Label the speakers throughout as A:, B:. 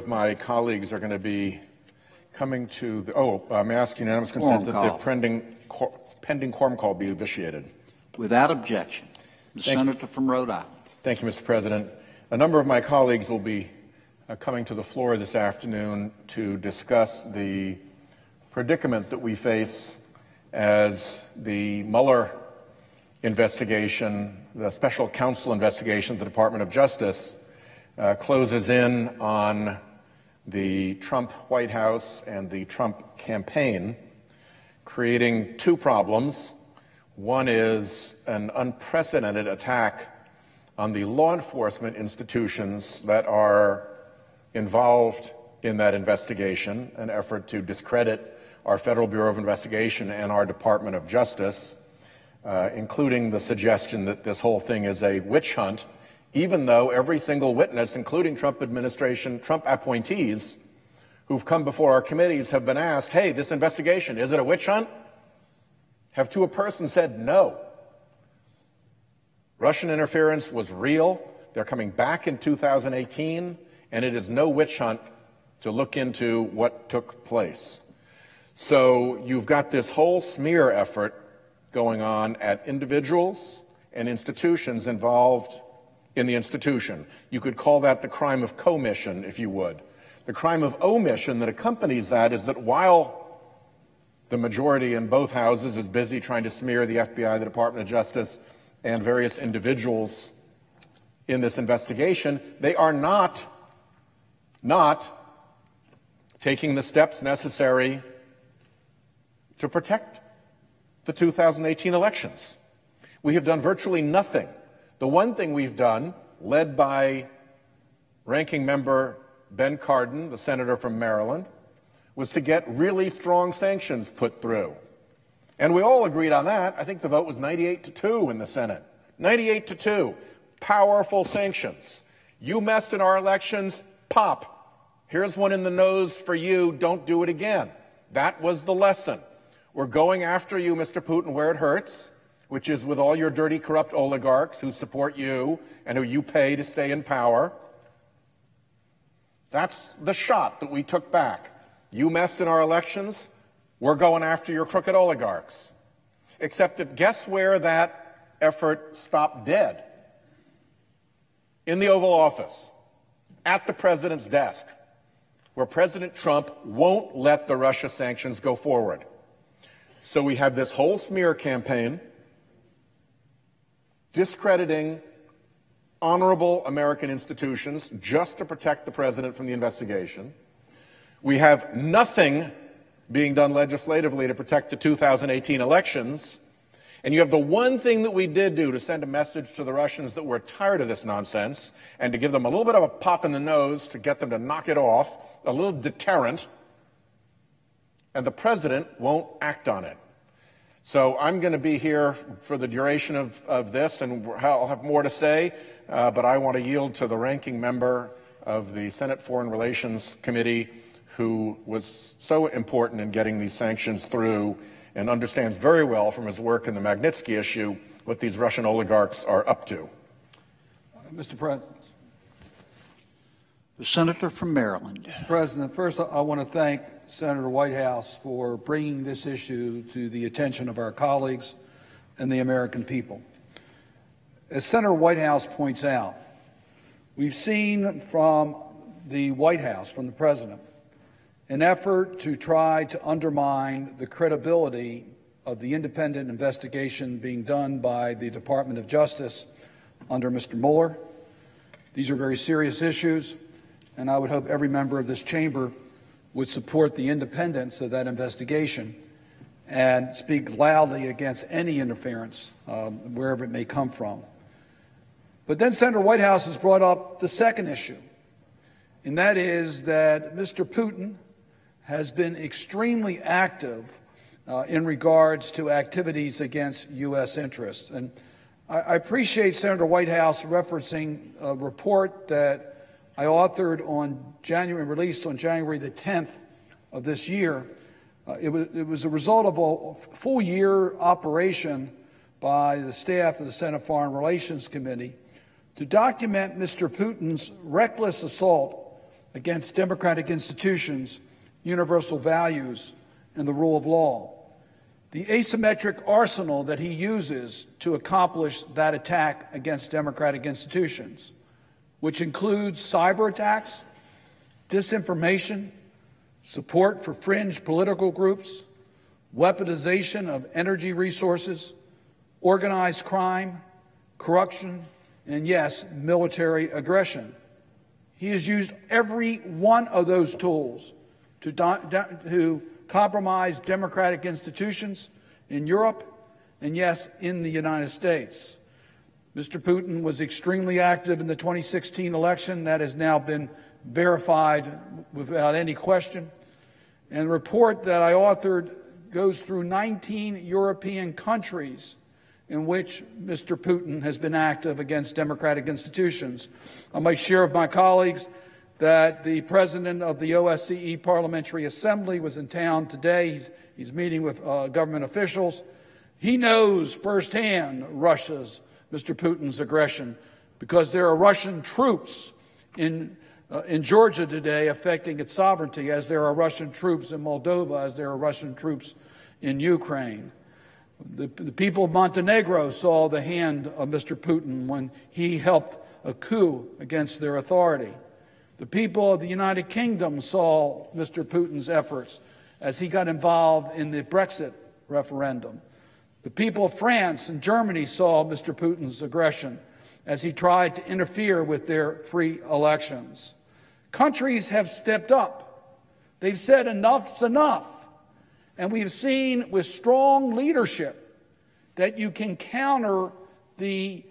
A: of my colleagues are going to be coming to the, I'm asking unanimous consent that the pending quorum call be vitiated.
B: Without objection. The Senator from Rhode Island.
A: Thank you, Mr. President. A number of my colleagues will be coming to the floor this afternoon to discuss the predicament that we face as the Mueller investigation, the Special Counsel investigation of the Department of Justice, closes in on the Trump White House and the Trump campaign, creating two problems. One is an unprecedented attack on the law enforcement institutions that are involved in that investigation, an effort to discredit our Federal Bureau of Investigation and our Department of Justice, including the suggestion that this whole thing is a witch hunt, even though every single witness, including Trump administration, Trump appointees who've come before our committees have been asked, hey, this investigation, is it a witch hunt? Have to a person said no. Russian interference was real. They're coming back in 2018, and it is no witch hunt to look into what took place. So you've got this whole smear effort going on at individuals and institutions involved in the institution. You could call that the crime of commission, if you would. The crime of omission that accompanies that is that while the majority in both houses is busy trying to smear the FBI, the Department of Justice, and various individuals in this investigation, they are not taking the steps necessary to protect the 2018 elections. We have done virtually nothing. The one thing we've done, led by Ranking Member Ben Cardin, the senator from Maryland, was to get really strong sanctions put through. And we all agreed on that. I think the vote was 98-2 in the Senate. 98-2. Powerful sanctions. You messed in our elections, pop. Here's one in the nose for you. Don't do it again. That was the lesson. We're going after you, Mr. Putin, where it hurts, which is with all your dirty, corrupt oligarchs who support you and who you pay to stay in power. That's the shot that we took back. You messed in our elections, we're going after your crooked oligarchs. Except that guess where that effort stopped dead? In the Oval Office, at the president's desk, where President Trump won't let the Russia sanctions go forward. So we have this whole smear campaign discrediting honorable American institutions just to protect the president from the investigation. We have nothing being done legislatively to protect the 2018 elections. And you have the one thing that we did do to send a message to the Russians that we're tired of this nonsense and to give them a little bit of a pop in the nose to get them to knock it off, a little deterrent, and the president won't act on it. So I'm going to be here for the duration of this, and I'll have more to say, but I want to yield to the ranking member of the Senate Foreign Relations Committee who was so important in getting these sanctions through and understands very well from his work in the Magnitsky issue what these Russian oligarchs are up to.
C: Mr. President.
B: The senator from Maryland.
C: Mr. President, first I want to thank Senator Whitehouse for bringing this issue to the attention of our colleagues and the American people. As Senator Whitehouse points out, we've seen from the White House, from the President, an effort to try to undermine the credibility of the independent investigation being done by the Department of Justice under Mr. Mueller. These are very serious issues, and I would hope every member of this chamber would support the independence of that investigation and speak loudly against any interference, wherever it may come from. But then Senator Whitehouse has brought up the second issue, and that is that Mr. Putin has been extremely active in regards to activities against U.S. interests. And I appreciate Senator Whitehouse referencing a report that I authored released on January the 10th of this year. It was a result of a full-year operation by the staff of the Senate Foreign Relations Committee to document Mr. Putin's reckless assault against democratic institutions, universal values, and the rule of law. The asymmetric arsenal that he uses to accomplish that attack against democratic institutions, which includes cyber attacks, disinformation, support for fringe political groups, weaponization of energy resources, organized crime, corruption, and yes, military aggression. He has used every one of those tools to compromise democratic institutions in Europe and yes, in the United States. Mr. Putin was extremely active in the 2016 election. That has now been verified without any question. And the report that I authored goes through 19 European countries in which Mr. Putin has been active against democratic institutions. I might share with my colleagues that the president of the OSCE Parliamentary Assembly was in town today. He's meeting with government officials. He knows firsthand Mr. Putin's aggression, because there are Russian troops in Georgia today affecting its sovereignty, as there are Russian troops in Moldova, as there are Russian troops in Ukraine. The people of Montenegro saw the hand of Mr. Putin when he helped a coup against their authority. The people of the United Kingdom saw Mr. Putin's efforts as he got involved in the Brexit referendum. The people of France and Germany saw Mr. Putin's aggression as he tried to interfere with their free elections. Countries have stepped up. They've said enough's enough. And we've seen with strong leadership that you can counter the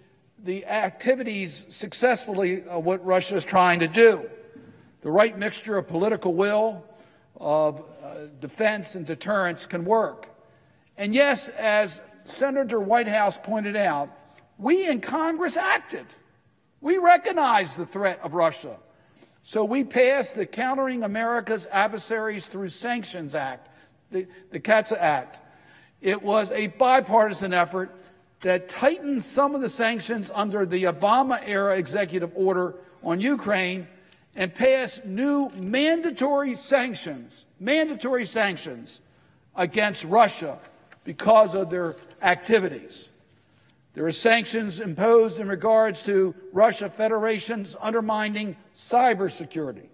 C: activities successfully of what Russia is trying to do. The right mixture of political will, of defense and deterrence can work. And yes, as Senator Whitehouse pointed out, we in Congress acted. We recognized the threat of Russia. So we passed the Countering America's Adversaries Through Sanctions Act, the CATSA Act. It was a bipartisan effort that tightened some of the sanctions under the Obama-era executive order on Ukraine and passed new mandatory sanctions against Russia because of their activities. There are sanctions imposed in regards to Russia Federation's undermining cybersecurity.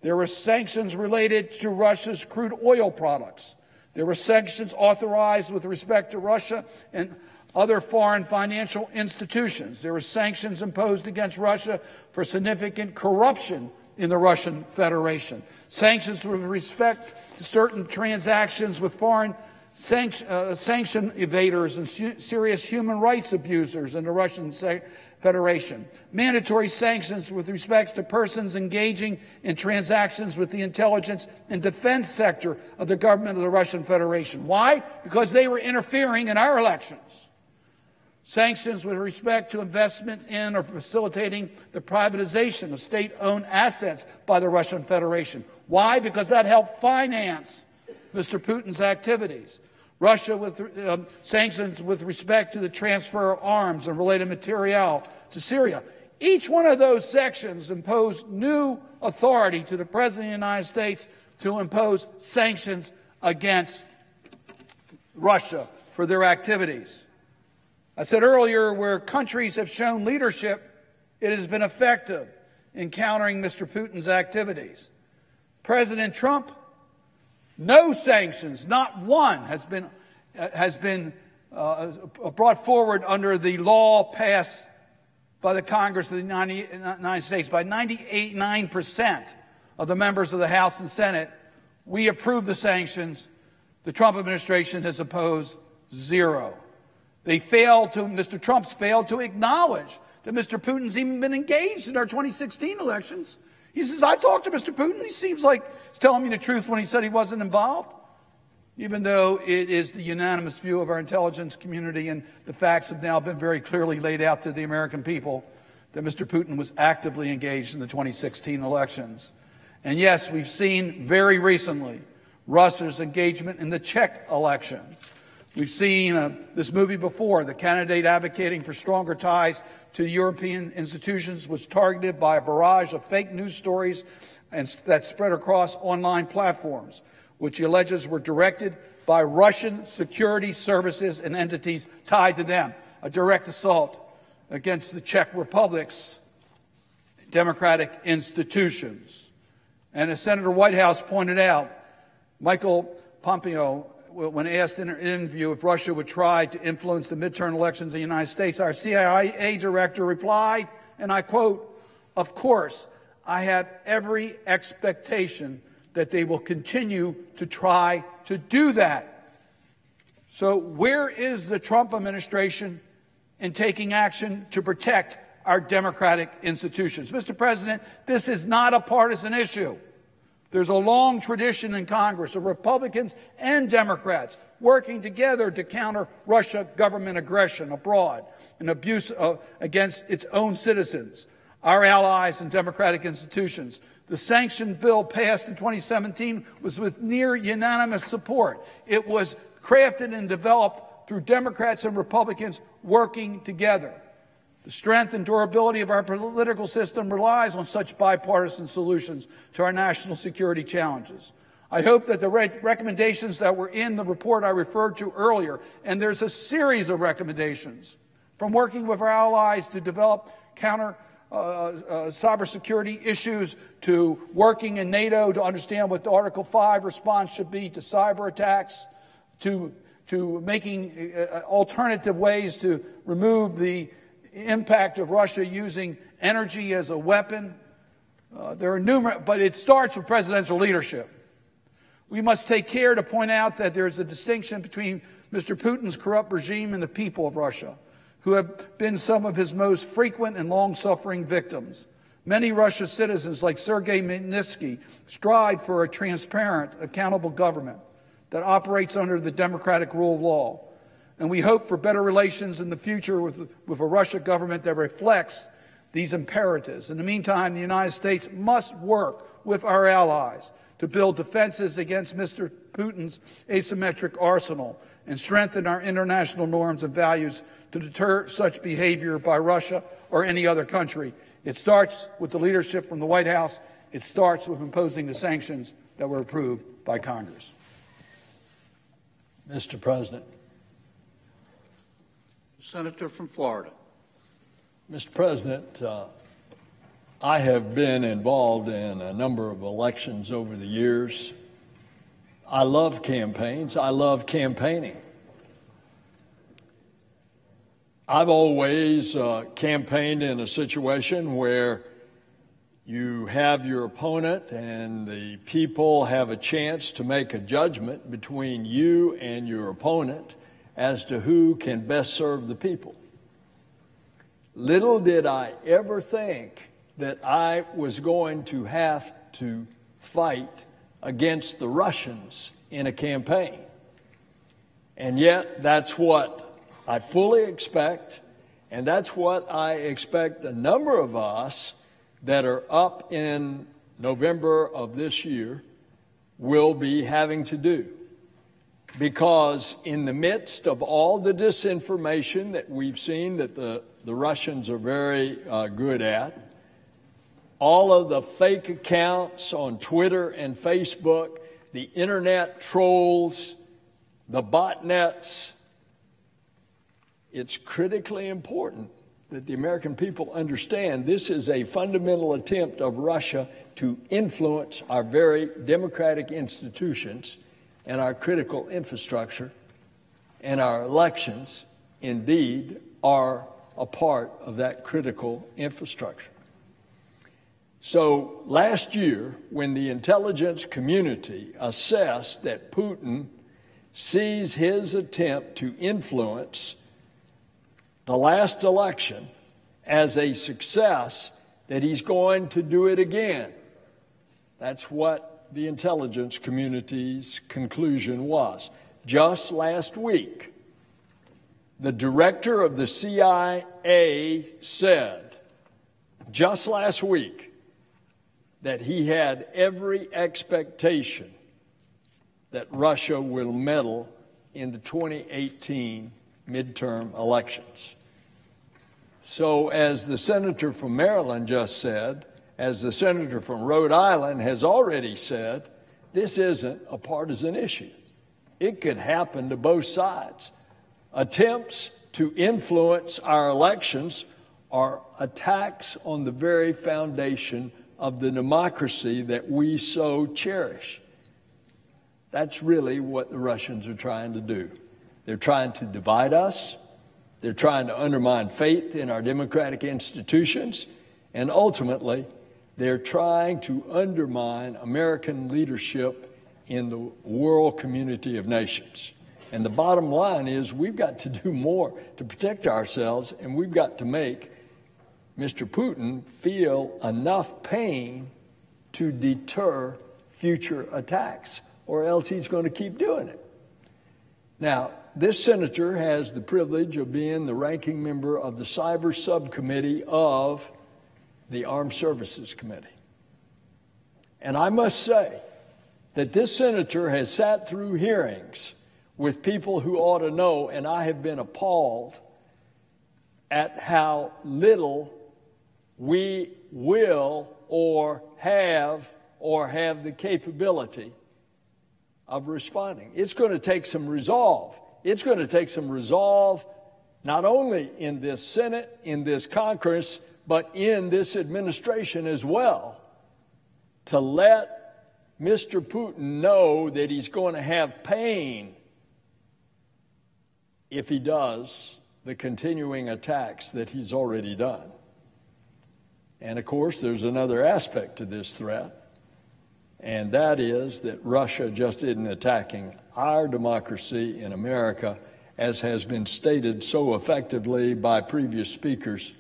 C: There were sanctions related to Russia's crude oil products. There were sanctions authorized with respect to Russia and other foreign financial institutions. There were sanctions imposed against Russia for significant corruption in the Russian Federation. Sanctions with respect to certain transactions with foreign sanction evaders and serious human rights abusers in the Russian Federation. Mandatory sanctions with respect to persons engaging in transactions with the intelligence and defense sector of the government of the Russian Federation. Why? Because they were interfering in our elections. Sanctions with respect to investments in or facilitating the privatization of state-owned assets by the Russian Federation. Why? Because that helped finance Mr. Putin's activities. Russia with sanctions with respect to the transfer of arms and related material to Syria. Each one of those sections imposed new authority to the President of the United States to impose sanctions against Russia for their activities. I said earlier, where countries have shown leadership, it has been effective in countering Mr. Putin's activities. President Trump, no sanctions, not one, has been brought forward under the law passed by the Congress of the United States. By 98.9% of the members of the House and Senate, we approved the sanctions. The Trump administration has imposed zero. Mr. Trump's failed to acknowledge that Mr. Putin's even been engaged in our 2016 elections. He says, I talked to Mr. Putin. He seems like he's telling me the truth when he said he wasn't involved, even though it is the unanimous view of our intelligence community, and the facts have now been very clearly laid out to the American people that Mr. Putin was actively engaged in the 2016 elections. And yes, we've seen very recently Russia's engagement in the Czech election. We've seen this movie before. The candidate advocating for stronger ties to European institutions was targeted by a barrage of fake news stories that spread across online platforms, which he alleges were directed by Russian security services and entities tied to them. A direct assault against the Czech Republic's democratic institutions. And as Senator Whitehouse pointed out, Michael Pompeo, when asked in an interview if Russia would try to influence the midterm elections in the United States, our CIA director replied, and I quote, "Of course, I have every expectation that they will continue to try to do that." So where is the Trump administration in taking action to protect our democratic institutions? Mr. President, this is not a partisan issue. There's a long tradition in Congress of Republicans and Democrats working together to counter Russia government aggression abroad and abuse against its own citizens, our allies and democratic institutions. The sanction bill passed in 2017 was with near unanimous support. It was crafted and developed through Democrats and Republicans working together. The strength and durability of our political system relies on such bipartisan solutions to our national security challenges. I hope that the recommendations that were in the report I referred to earlier, and there's a series of recommendations, from working with our allies to develop counter cybersecurity issues to working in NATO to understand what the Article 5 response should be to cyber attacks, to making alternative ways to remove the impact of Russia using energy as a weapon. There are numerous, but it starts with presidential leadership. We must take care to point out that there is a distinction between Mr. Putin's corrupt regime and the people of Russia, who have been some of his most frequent and long-suffering victims. Many Russian citizens, like Sergei Magnitsky, strive for a transparent, accountable government that operates under the democratic rule of law. And we hope for better relations in the future with a Russia government that reflects these imperatives. In the meantime, the United States must work with our allies to build defenses against Mr. Putin's asymmetric arsenal and strengthen our international norms and values to deter such behavior by Russia or any other country. It starts with the leadership from the White House. It starts with imposing the sanctions that were approved by Congress.
D: Mr. President.
B: Senator from Florida.
D: Mr. President, I have been involved in a number of elections over the years. I love campaigns. I love campaigning. I've always campaigned in a situation where you have your opponent and the people have a chance to make a judgment between you and your opponent as to who can best serve the people. Little did I ever think that I was going to have to fight against the Russians in a campaign. And yet, that's what I fully expect, and that's what I expect a number of us that are up in November of this year will be having to do. Because in the midst of all the disinformation that we've seen that the Russians are very good at, all of the fake accounts on Twitter and Facebook, the internet trolls, the botnets, it's critically important that the American people understand this is a fundamental attempt of Russia to influence our very democratic institutions and our critical infrastructure, and our elections, indeed, are a part of that critical infrastructure. So last year, when the intelligence community assessed that Putin sees his attempt to influence the last election as a success, that he's going to do it again. That's what the intelligence community's conclusion was. Just last week, the director of the CIA said, just last week, that he had every expectation that Russia will meddle in the 2018 midterm elections. So as the senator from Maryland just said, as the senator from Rhode Island has already said, this isn't a partisan issue. It could happen to both sides. Attempts to influence our elections are attacks on the very foundation of the democracy that we so cherish. That's really what the Russians are trying to do. They're trying to divide us. They're trying to undermine faith in our democratic institutions. And ultimately, they're trying to undermine American leadership in the world community of nations. And the bottom line is we've got to do more to protect ourselves, and we've got to make Mr. Putin feel enough pain to deter future attacks, or else he's going to keep doing it. Now, this senator has the privilege of being the ranking member of the Cyber Subcommittee of the Armed Services Committee. And I must say that this senator has sat through hearings with people who ought to know, and I have been appalled at how little we will or have the capability of responding. It's going to take some resolve. It's going to take some resolve not only in this Senate, in this Congress, but in this administration as well, to let Mr. Putin know that he's going to have pain if he does the continuing attacks that he's already done. And of course, there's another aspect to this threat, and that is that Russia just isn't attacking our democracy in America, as has been stated so effectively by previous speakers.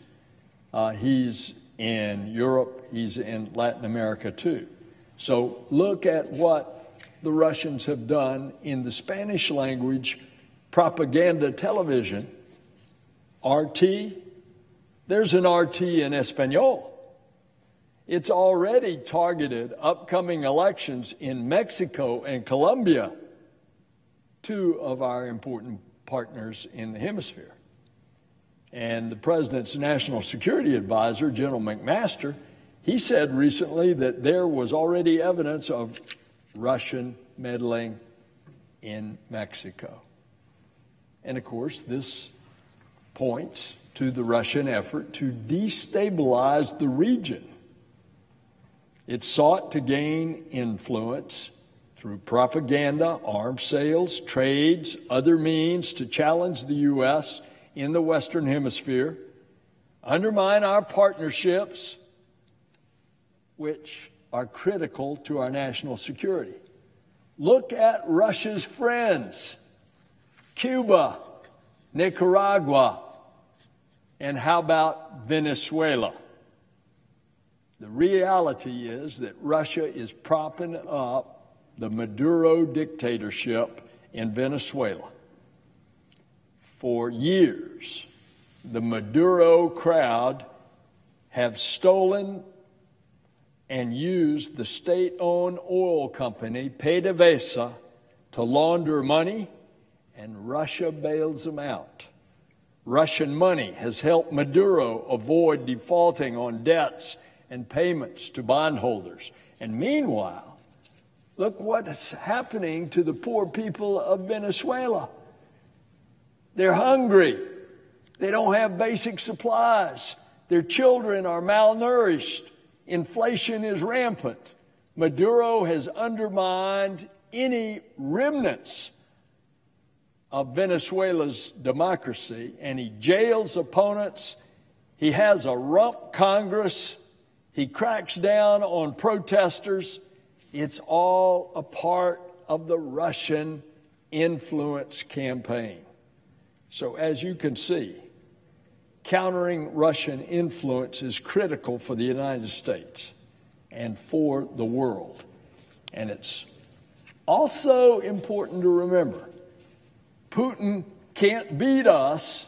D: He's in Europe, he's in Latin America too. So look at what the Russians have done in the Spanish language propaganda television. RT, there's an RT in Espanol. It's already targeted upcoming elections in Mexico and Colombia, two of our important partners in the hemisphere. And the president's national security advisor, General McMaster, he said recently that there was already evidence of Russian meddling in Mexico. And of course, this points to the Russian effort to destabilize the region. It sought to gain influence through propaganda, arms sales, trades, other means to challenge the U.S. in the Western Hemisphere, undermine our partnerships, which are critical to our national security. Look at Russia's friends, Cuba, Nicaragua, and how about Venezuela? The reality is that Russia is propping up the Maduro dictatorship in Venezuela. For years, the Maduro crowd have stolen and used the state-owned oil company, PDVSA, to launder money, and Russia bails them out. Russian money has helped Maduro avoid defaulting on debts and payments to bondholders. And meanwhile, look what's happening to the poor people of Venezuela. They're hungry. They don't have basic supplies. Their children are malnourished. Inflation is rampant. Maduro has undermined any remnants of Venezuela's democracy, and he jails opponents. He has a rump Congress. He cracks down on protesters. It's all a part of the Russian influence campaign. So as you can see, countering Russian influence is critical for the United States and for the world. And it's also important to remember, Putin can't beat us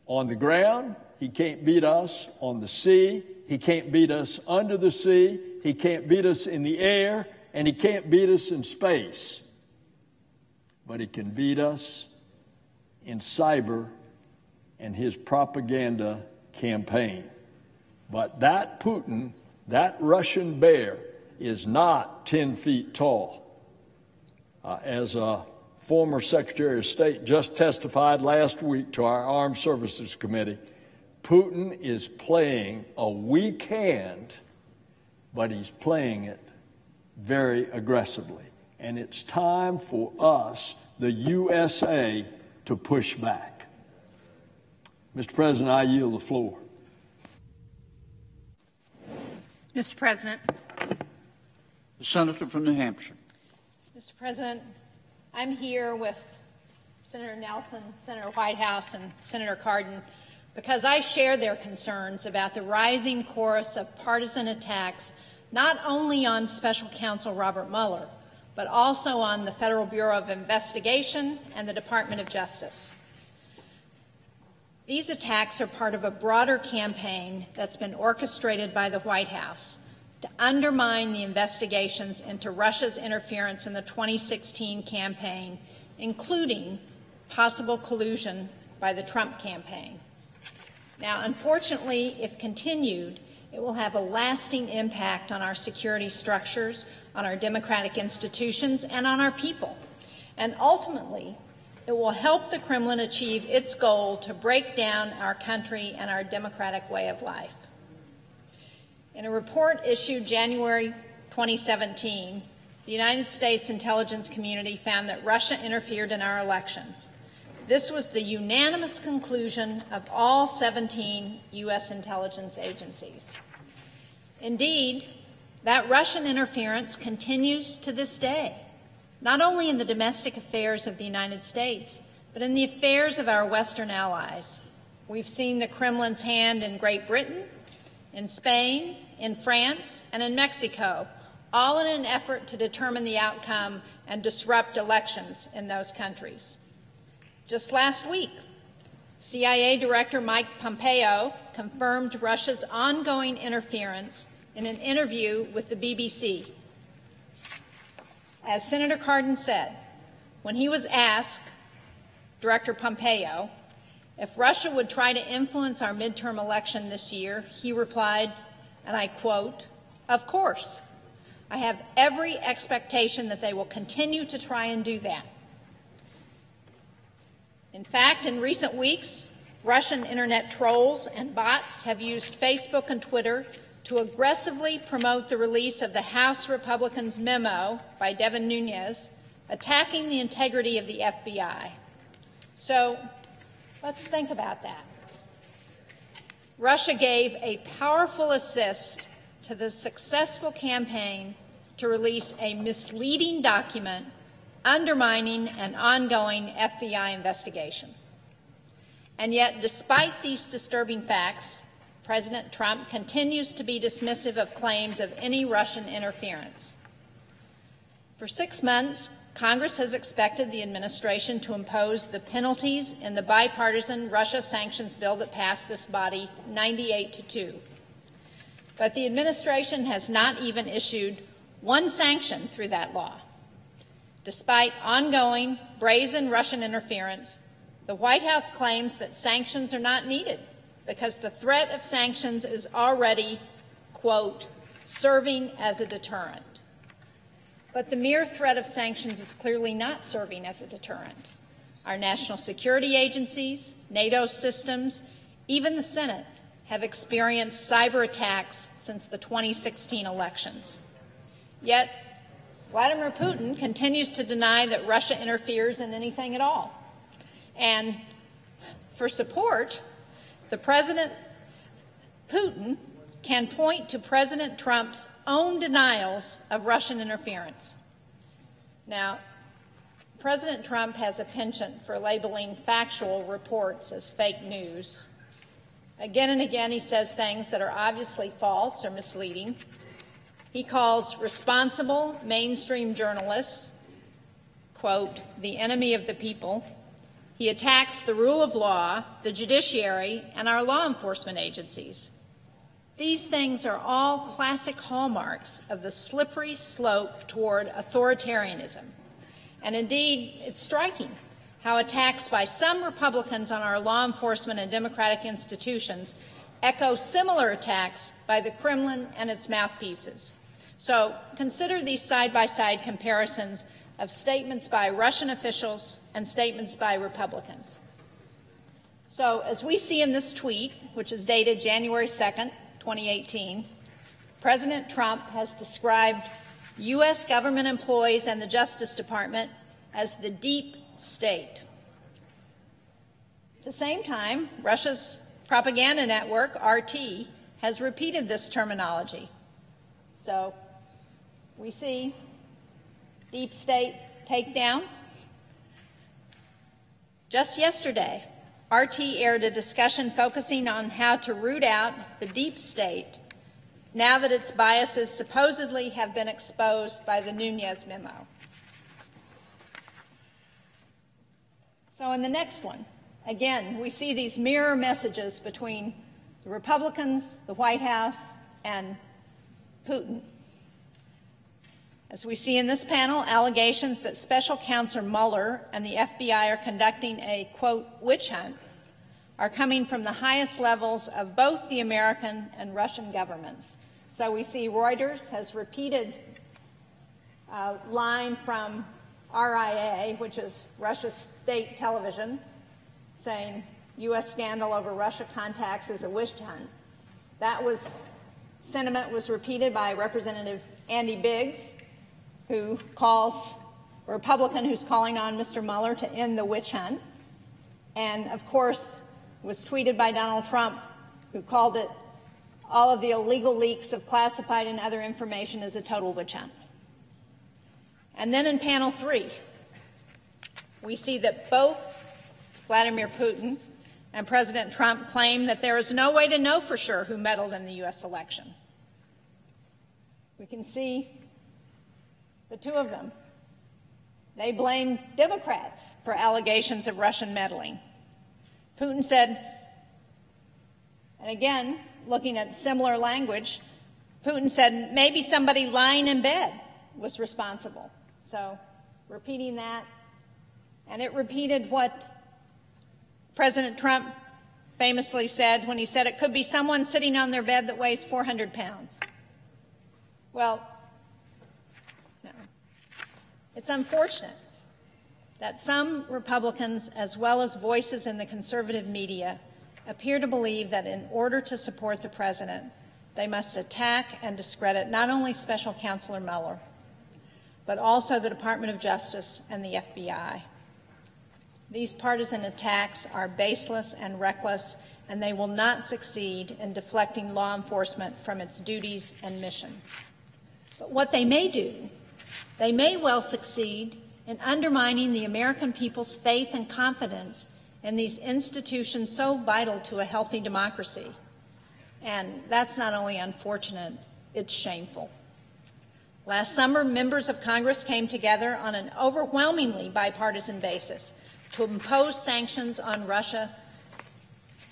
D: on the ground. He can't beat us on the sea. He can't beat us under the sea. He can't beat us in the air. And he can't beat us in space. but he can beat us in cyber and his propaganda campaign. But that Putin, that Russian bear, is not 10 feet tall. As a former Secretary of State just testified last week to our Armed Services Committee, Putin is playing a weak hand, but he's playing it very aggressively. And it's time for us, the USA, to push back. Mr. President, I yield the floor.
E: Mr. President.
B: The senator from New Hampshire.
E: Mr. President, I'm here with Senator Nelson, Senator Whitehouse, and Senator Cardin because I share their concerns about the rising chorus of partisan attacks not only on Special Counsel Robert Mueller, but also on the Federal Bureau of Investigation and the Department of Justice. These attacks are part of a broader campaign that's been orchestrated by the White House to undermine the investigations into Russia's interference in the 2016 campaign, including possible collusion by the Trump campaign. Now, unfortunately, if continued, it will have a lasting impact on our security structures, on our democratic institutions, and on our people. And ultimately, it will help the Kremlin achieve its goal to break down our country and our democratic way of life. In a report issued January 2017, the United States intelligence community found that Russia interfered in our elections. This was the unanimous conclusion of all 17 U.S. intelligence agencies. Indeed, that Russian interference continues to this day, not only in the domestic affairs of the United States, but in the affairs of our Western allies. We've seen the Kremlin's hand in Great Britain, in Spain, in France, and in Mexico, all in an effort to determine the outcome and disrupt elections in those countries. Just last week, CIA Director Mike Pompeo confirmed Russia's ongoing interference in an interview with the BBC. As Senator Cardin said, when he was asked, Director Pompeo, if Russia would try to influence our midterm election this year, he replied, and I quote, "Of course. I have every expectation that they will continue to try and do that." In fact, in recent weeks, Russian internet trolls and bots have used Facebook and Twitter to aggressively promote the release of the House Republicans' memo by Devin Nunes attacking the integrity of the FBI. So let's think about that. Russia gave a powerful assist to the successful campaign to release a misleading document undermining an ongoing FBI investigation. And yet, despite these disturbing facts, President Trump continues to be dismissive of claims of any Russian interference. For 6 months, Congress has expected the administration to impose the penalties in the bipartisan Russia sanctions bill that passed this body 98-2. But the administration has not even issued one sanction through that law. Despite ongoing brazen Russian interference, the White House claims that sanctions are not needed because the threat of sanctions is already, quote, serving as a deterrent. But the mere threat of sanctions is clearly not serving as a deterrent. Our national security agencies, NATO systems, even the Senate have experienced cyber attacks since the 2016 elections. Yet, Vladimir Putin continues to deny that Russia interferes in anything at all. And for support, the President Putin can point to President Trump's own denials of Russian interference. Now, President Trump has a penchant for labeling factual reports as fake news. Again and again, he says things that are obviously false or misleading. He calls responsible mainstream journalists, quote, the enemy of the people. He attacks the rule of law, the judiciary, and our law enforcement agencies. These things are all classic hallmarks of the slippery slope toward authoritarianism. And indeed, it's striking how attacks by some Republicans on our law enforcement and democratic institutions echo similar attacks by the Kremlin and its mouthpieces. So consider these side-by-side comparisons of statements by Russian officials and statements by Republicans. So as we see in this tweet, which is dated January 2nd, 2018, President Trump has described U.S. government employees and the Justice Department as the deep state. At the same time, Russia's propaganda network, RT, has repeated this terminology. So we see deep state takedown. Just yesterday, RT aired a discussion focusing on how to root out the deep state now that its biases supposedly have been exposed by the Nunes Memo. So in the next one, again, we see these mirror messages between the Republicans, the White House, and Putin. As we see in this panel, allegations that Special Counsel Mueller and the FBI are conducting a, quote, witch hunt are coming from the highest levels of both the American and Russian governments. So we see Reuters has repeated a line from RIA, which is Russia's state television, saying U.S. scandal over Russia contacts is a witch hunt. That sentiment was repeated by Representative Andy Biggs, who calls a Republican who's calling on Mr. Mueller to end the witch hunt, and of course was tweeted by Donald Trump, who called it all of the illegal leaks of classified and other information as a total witch hunt. And then in panel 3, we see that both Vladimir Putin and President Trump claim that there is no way to know for sure who meddled in the U.S. election. We can see the two of them. They blame Democrats for allegations of Russian meddling. Putin said, and again, looking at similar language, Putin said maybe somebody lying in bed was responsible. So repeating that, and it repeated what President Trump famously said when he said it could be someone sitting on their bed that weighs 400 pounds. Well, no. It's unfortunate that some Republicans, as well as voices in the conservative media, appear to believe that in order to support the president, they must attack and discredit not only Special Counsel Mueller, but also the Department of Justice and the FBI. These partisan attacks are baseless and reckless, and they will not succeed in deflecting law enforcement from its duties and mission. But what they may do, they may well succeed in undermining the American people's faith and confidence in these institutions so vital to a healthy democracy. And that's not only unfortunate, it's shameful. Last summer, members of Congress came together on an overwhelmingly bipartisan basis to impose sanctions on Russia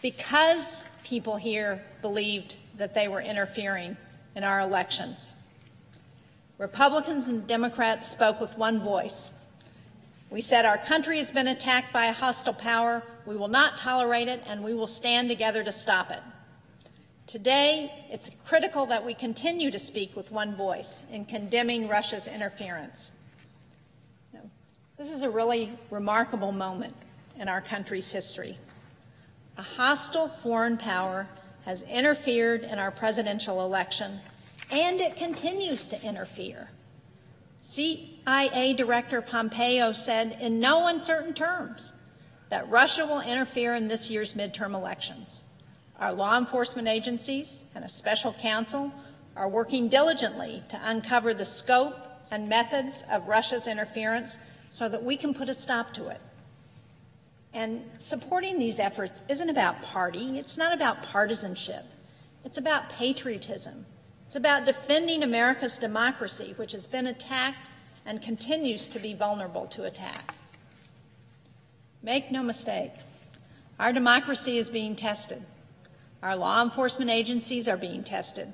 E: because people here believed that they were interfering in our elections. Republicans and Democrats spoke with one voice. We said our country has been attacked by a hostile power. We will not tolerate it, and we will stand together to stop it. Today, it's critical that we continue to speak with one voice in condemning Russia's interference. This is a really remarkable moment in our country's history. A hostile foreign power has interfered in our presidential election, and it continues to interfere. CIA Director Pompeo said in no uncertain terms that Russia will interfere in this year's midterm elections. Our law enforcement agencies and a special counsel are working diligently to uncover the scope and methods of Russia's interference so that we can put a stop to it. And supporting these efforts isn't about party. It's not about partisanship. It's about patriotism. It's about defending America's democracy, which has been attacked and continues to be vulnerable to attack. Make no mistake, our democracy is being tested. Our law enforcement agencies are being tested.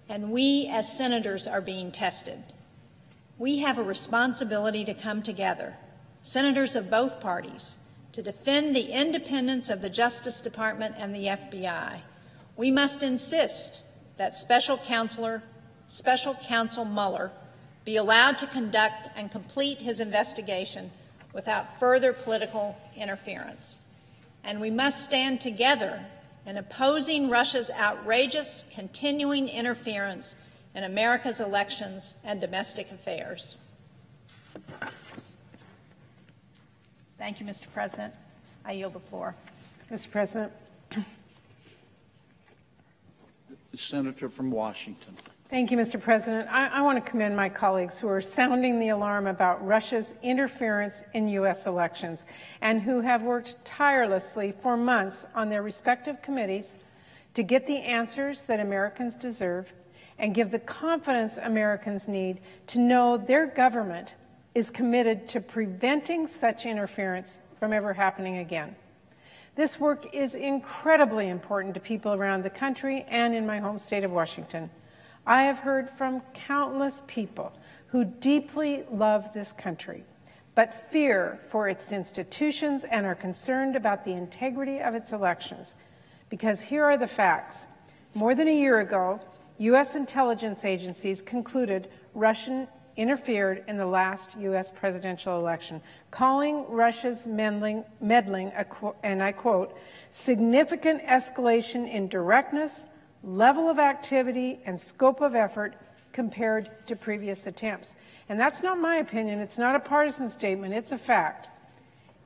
E: And we as senators are being tested. we have a responsibility to come together, senators of both parties, to defend the independence of the Justice Department and the FBI. We must insist that Special Counsel Mueller be allowed to conduct and complete his investigation without further political interference. And we must stand together in opposing Russia's outrageous continuing interference in America's elections and domestic affairs. Thank you, Mr. President. I yield the floor.
F: Mr. President.
B: The senator from Washington.
F: Thank you, Mr. President. I want to commend my colleagues who are sounding the alarm about Russia's interference in U.S. elections and who have worked tirelessly for months on their respective committees to get the answers that Americans deserve and give the confidence Americans need to know their government is committed to preventing such interference from ever happening again. This work is incredibly important to people around the country and in my home state of Washington. I have heard from countless people who deeply love this country, but fear for its institutions and are concerned about the integrity of its elections. Because here are the facts. More than a year ago, U.S. intelligence agencies concluded Russia interfered in the last U.S. presidential election, calling Russia's meddling, and I quote, significant escalation in directness, level of activity, and scope of effort compared to previous attempts. And that's not my opinion. It's not a partisan statement. It's a fact.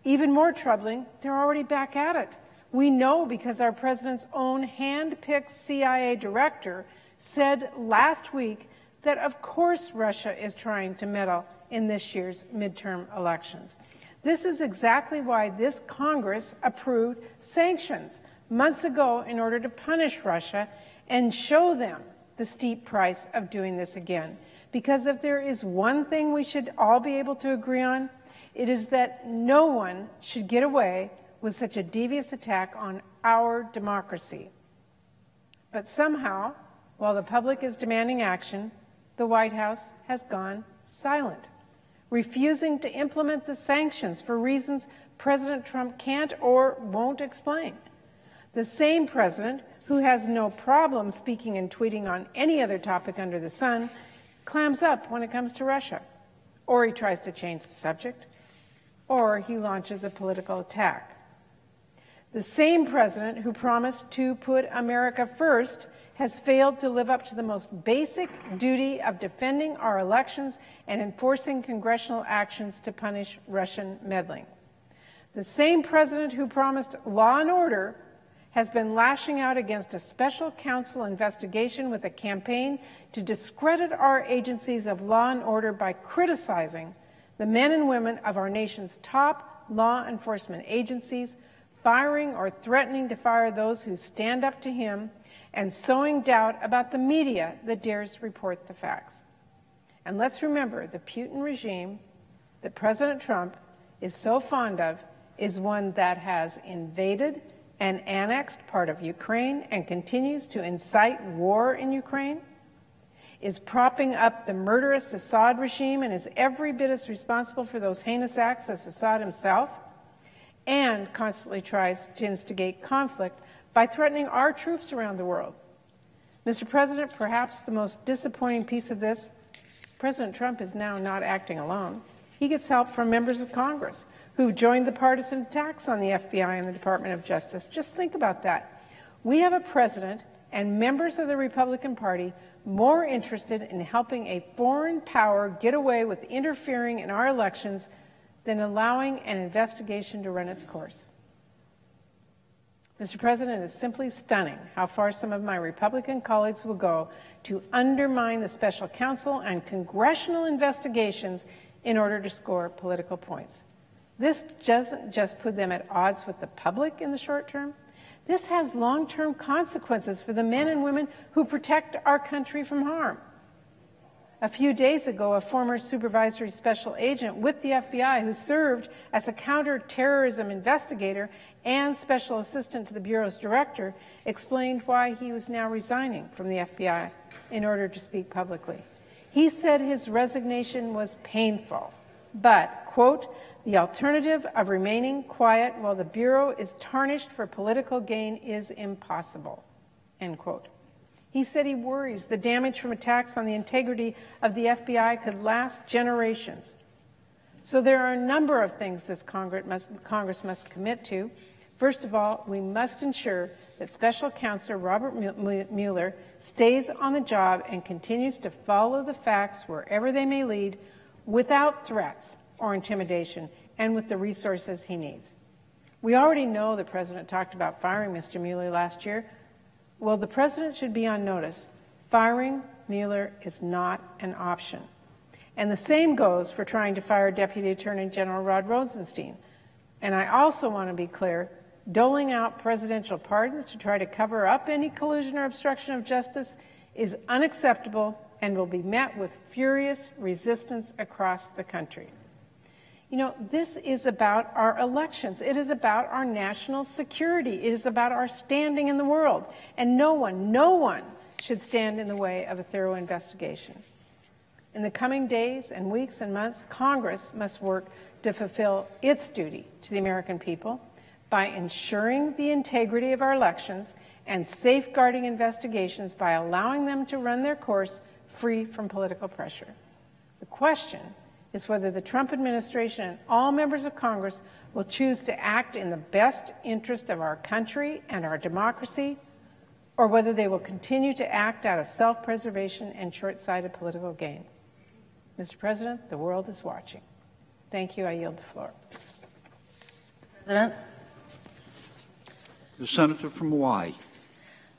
F: Even more troubling, they're already back at it. We know because our president's own hand-picked CIA director said last week that of course Russia is trying to meddle in this year's midterm elections. This is exactly why this Congress approved sanctions months ago in order to punish Russia and show them the steep price of doing this again. Because if there is one thing we should all be able to agree on, it is that no one should get away with such a devious attack on our democracy. But somehow, while the public is demanding action, the White House has gone silent, refusing to implement the sanctions for reasons President Trump can't or won't explain. The same president who has no problem speaking and tweeting on any other topic under the sun clams up when it comes to Russia, or he tries to change the subject, or he launches a political attack. The same president who promised to put America first has failed to live up to the most basic duty of defending our elections and enforcing congressional actions to punish Russian meddling. The same president who promised law and order has been lashing out against a special counsel investigation with a campaign to discredit our agencies of law and order by criticizing the men and women of our nation's top law enforcement agencies, firing or threatening to fire those who stand up to him, and sowing doubt about the media that dares report the facts. And let's remember, the Putin regime that President Trump is so fond of is one that has invaded and annexed part of Ukraine and continues to incite war in Ukraine, is propping up the murderous Assad regime and is every bit as responsible for those heinous acts as Assad himself, and constantly tries to instigate conflict by threatening our troops around the world. Mr. President, perhaps the most disappointing piece of this, President Trump is now not acting alone. He gets help from members of Congress who've joined the partisan attacks on the FBI and the Department of Justice. Just think about that. We have a president and members of the Republican Party more interested in helping a foreign power get away with interfering in our elections than allowing an investigation to run its course. Mr. President, it's simply stunning how far some of my Republican colleagues will go to undermine the special counsel and congressional investigations in order to score political points. This doesn't just put them at odds with the public in the short term. This has long-term consequences for the men and women who protect our country from harm. A few days ago, a former supervisory special agent with the FBI who served as a counterterrorism investigator and special assistant to the Bureau's director explained why he was now resigning from the FBI in order to speak publicly. He said his resignation was painful, but, quote, the alternative of remaining quiet while the Bureau is tarnished for political gain is impossible, end quote. He said he worries the damage from attacks on the integrity of the FBI could last generations. So there are a number of things this Congress must commit to. First of all, we must ensure that Special Counsel Robert Mueller stays on the job and continues to follow the facts wherever they may lead without threats or intimidation and with the resources he needs. We already know the President talked about firing Mr. Mueller last year. Well, the President should be on notice. Firing Mueller is not an option. And the same goes for trying to fire Deputy Attorney General Rod Rosenstein. And I also want to be clear, doling out presidential pardons to try to cover up any collusion or obstruction of justice is unacceptable and will be met with furious resistance across the country. You know, this is about our elections. It is about our national security. It is about our standing in the world. And no one should stand in the way of a thorough investigation. In the coming days and weeks and months, Congress must work to fulfill its duty to the American people by ensuring the integrity of our elections and safeguarding investigations by allowing them to run their course free from political pressure. The question is whether the Trump administration and all members of Congress will choose to act in the best interest of our country and our democracy, or whether they will continue to act out of self-preservation and short-sighted political gain. Mr. President, the world is watching. Thank you. I yield the floor.
G: President.
B: The senator from Hawaii.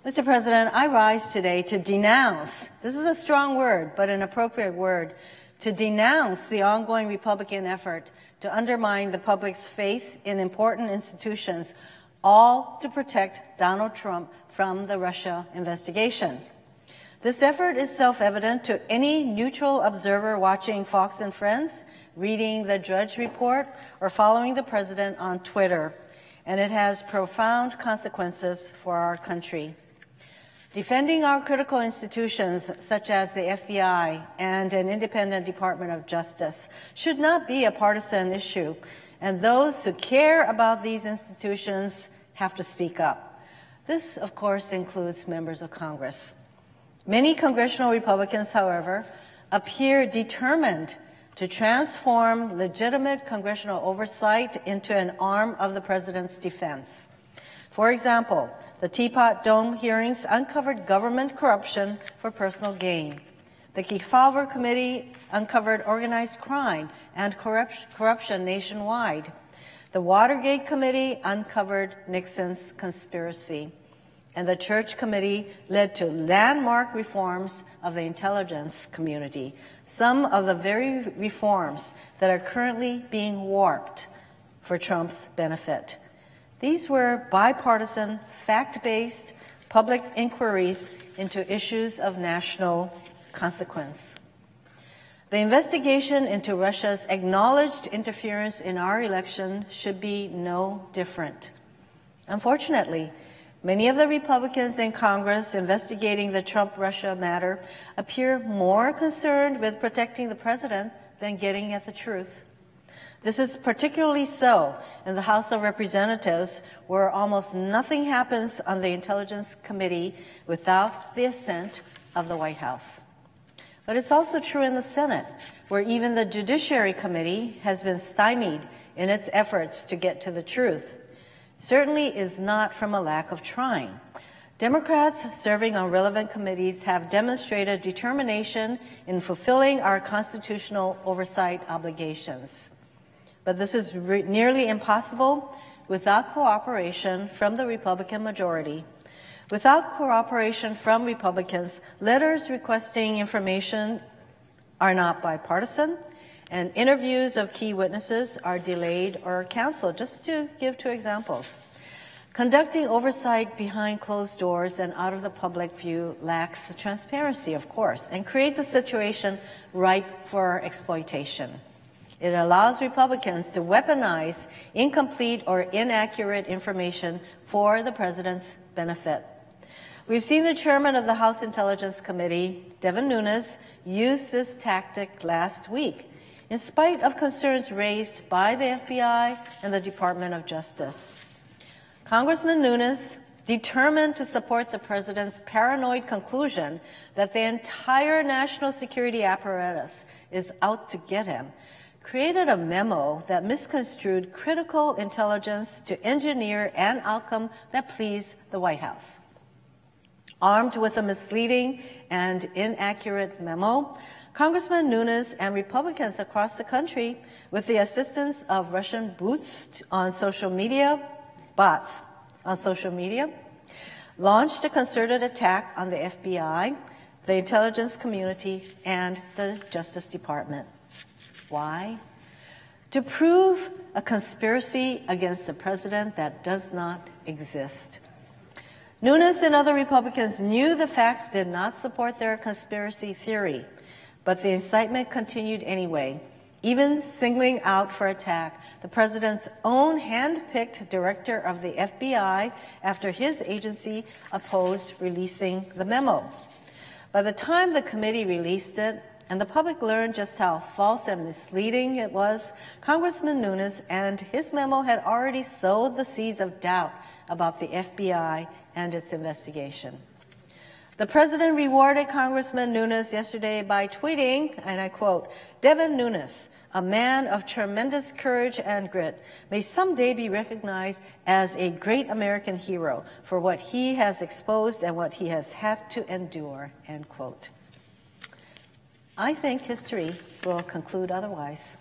G: Mr. President, I rise today to denounce, this is a strong word, but an appropriate word, to denounce the ongoing Republican effort to undermine the public's faith in important institutions, all to protect Donald Trump from the Russia investigation. This effort is self-evident to any neutral observer watching Fox and Friends, reading the Drudge Report, or following the president on Twitter, and it has profound consequences for our country. Defending our critical institutions, such as the FBI and an independent Department of Justice, should not be a partisan issue, and those who care about these institutions have to speak up. This, of course, includes members of Congress. Many congressional Republicans, however, appear determined to transform legitimate congressional oversight into an arm of the president's defense. For example, the Teapot Dome hearings uncovered government corruption for personal gain. The Kefauver Committee uncovered organized crime and corruption nationwide. The Watergate Committee uncovered Nixon's conspiracy. And the Church Committee led to landmark reforms of the intelligence community, some of the very reforms that are currently being warped for Trump's benefit. These were bipartisan, fact-based public inquiries into issues of national consequence. The investigation into Russia's acknowledged interference in our election should be no different. Unfortunately, many of the Republicans in Congress investigating the Trump-Russia matter appear more concerned with protecting the president than getting at the truth. This is particularly so in the House of Representatives, where almost nothing happens on the Intelligence Committee without the assent of the White House. But it's also true in the Senate, where even the Judiciary Committee has been stymied in its efforts to get to the truth. Certainly is not from a lack of trying. Democrats serving on relevant committees have demonstrated determination in fulfilling our constitutional oversight obligations. But this is nearly impossible without cooperation from the Republican majority. Without cooperation from Republicans, letters requesting information are not bipartisan, and interviews of key witnesses are delayed or canceled, just to give two examples. Conducting oversight behind closed doors and out of the public view lacks transparency, of course, and creates a situation ripe for exploitation. It allows Republicans to weaponize incomplete or inaccurate information for the president's benefit. We've seen the chairman of the House Intelligence Committee, Devin Nunes, use this tactic last week, in spite of concerns raised by the FBI and the Department of Justice. Congressman Nunes, determined to support the president's paranoid conclusion that the entire national security apparatus is out to get him, created a memo that misconstrued critical intelligence to engineer an outcome that pleased the White House. Armed with a misleading and inaccurate memo, Congressman Nunes and Republicans across the country, with the assistance of Russian bots on social media, launched a concerted attack on the FBI, the intelligence community, and the Justice Department. Why? To prove a conspiracy against the president that does not exist. Nunes and other Republicans knew the facts did not support their conspiracy theory, but the incitement continued anyway, even singling out for attack the president's own hand-picked director of the FBI after his agency opposed releasing the memo. By the time the committee released it, and the public learned just how false and misleading it was, Congressman Nunes and his memo had already sowed the seeds of doubt about the FBI and its investigation. The president rewarded Congressman Nunes yesterday by tweeting, and I quote, "Devin Nunes, a man of tremendous courage and grit, may someday be recognized as a great American hero for what he has exposed and what he has had to endure," end quote. I think history will conclude otherwise.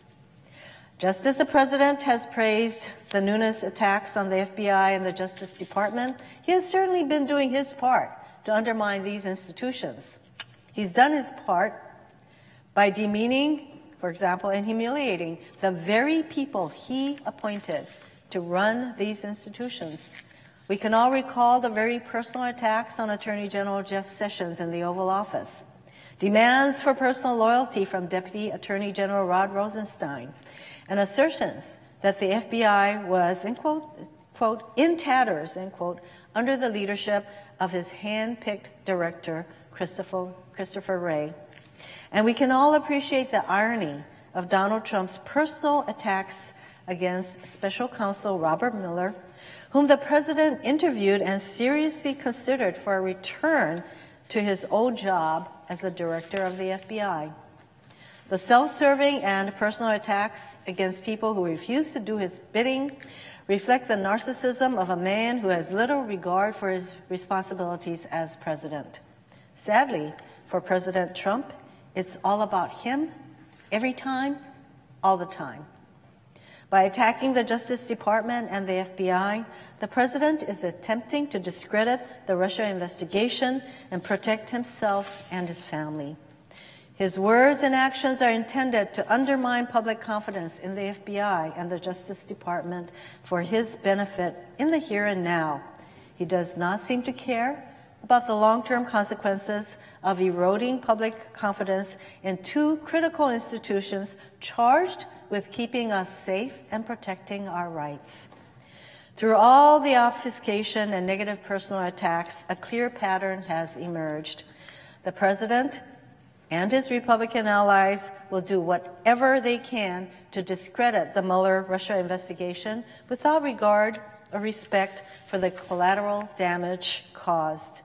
G: Just as the president has praised the Nunes attacks on the FBI and the Justice Department, he has certainly been doing his part to undermine these institutions. He's done his part by demeaning, for example, and humiliating the very people he appointed to run these institutions. We can all recall the very personal attacks on Attorney General Jeff Sessions in the Oval Office, demands for personal loyalty from Deputy Attorney General Rod Rosenstein, and assertions that the FBI was, in quote, in tatters, end quote, under the leadership of his hand-picked director, Christopher Wray. And we can all appreciate the irony of Donald Trump's personal attacks against Special Counsel Robert Mueller, whom the president interviewed and seriously considered for a return to his old job as the director of the FBI. The self-serving and personal attacks against people who refuse to do his bidding reflect the narcissism of a man who has little regard for his responsibilities as president. Sadly, for President Trump, it's all about him, every time, all the time. By attacking the Justice Department and the FBI, the president is attempting to discredit the Russia investigation and protect himself and his family. His words and actions are intended to undermine public confidence in the FBI and the Justice Department for his benefit in the here and now. He does not seem to care about the long-term consequences of eroding public confidence in two critical institutions charged with keeping us safe and protecting our rights. Through all the obfuscation and negative personal attacks, a clear pattern has emerged. The president and his Republican allies will do whatever they can to discredit the Mueller Russia investigation without regard or respect for the collateral damage caused.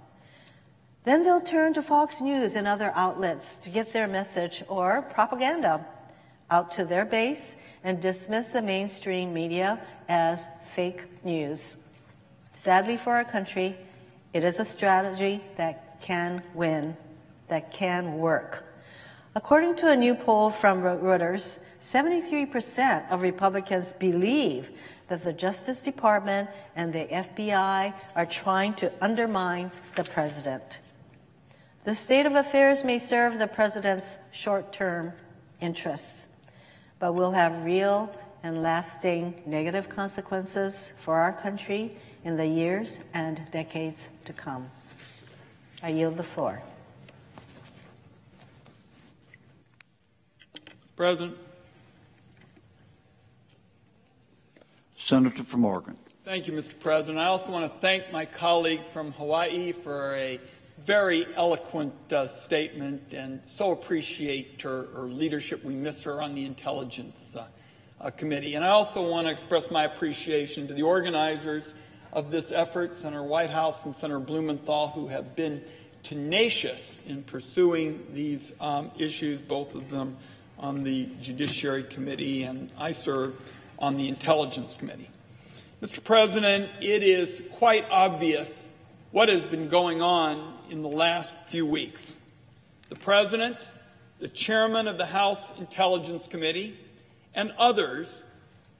G: Then they'll turn to Fox News and other outlets to get their message or propaganda out to their base and dismiss the mainstream media as fake news. Sadly for our country, it is a strategy that can win, that can work. According to a new poll from Reuters, 73% of Republicans believe that the Justice Department and the FBI are trying to undermine the president. This state of affairs may serve the president's short-term interests, but will have real and lasting negative consequences for our country in the years and decades to come. I yield the floor.
B: President. Senator from Oregon.
H: Thank you, Mr. President. I also want to thank my colleague from Hawaii for a very eloquent statement, and so appreciate her leadership. We miss her on the Intelligence Committee. And I also want to express my appreciation to the organizers of this effort, Senator Whitehouse and Senator Blumenthal, who have been tenacious in pursuing these issues, both of them on the Judiciary Committee, and I serve on the Intelligence Committee. Mr. President, it is quite obvious what has been going on in the last few weeks. The President, the Chairman of the House Intelligence Committee, and others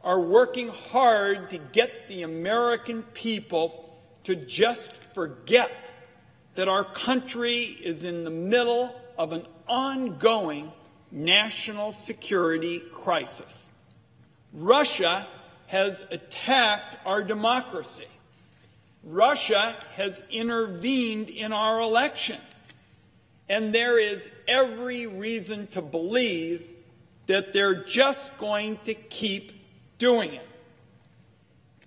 H: are working hard to get the American people to just forget that our country is in the middle of an ongoing national security crisis. Russia has attacked our democracy. Russia has intervened in our election. And there is every reason to believe that they're just going to keep doing it.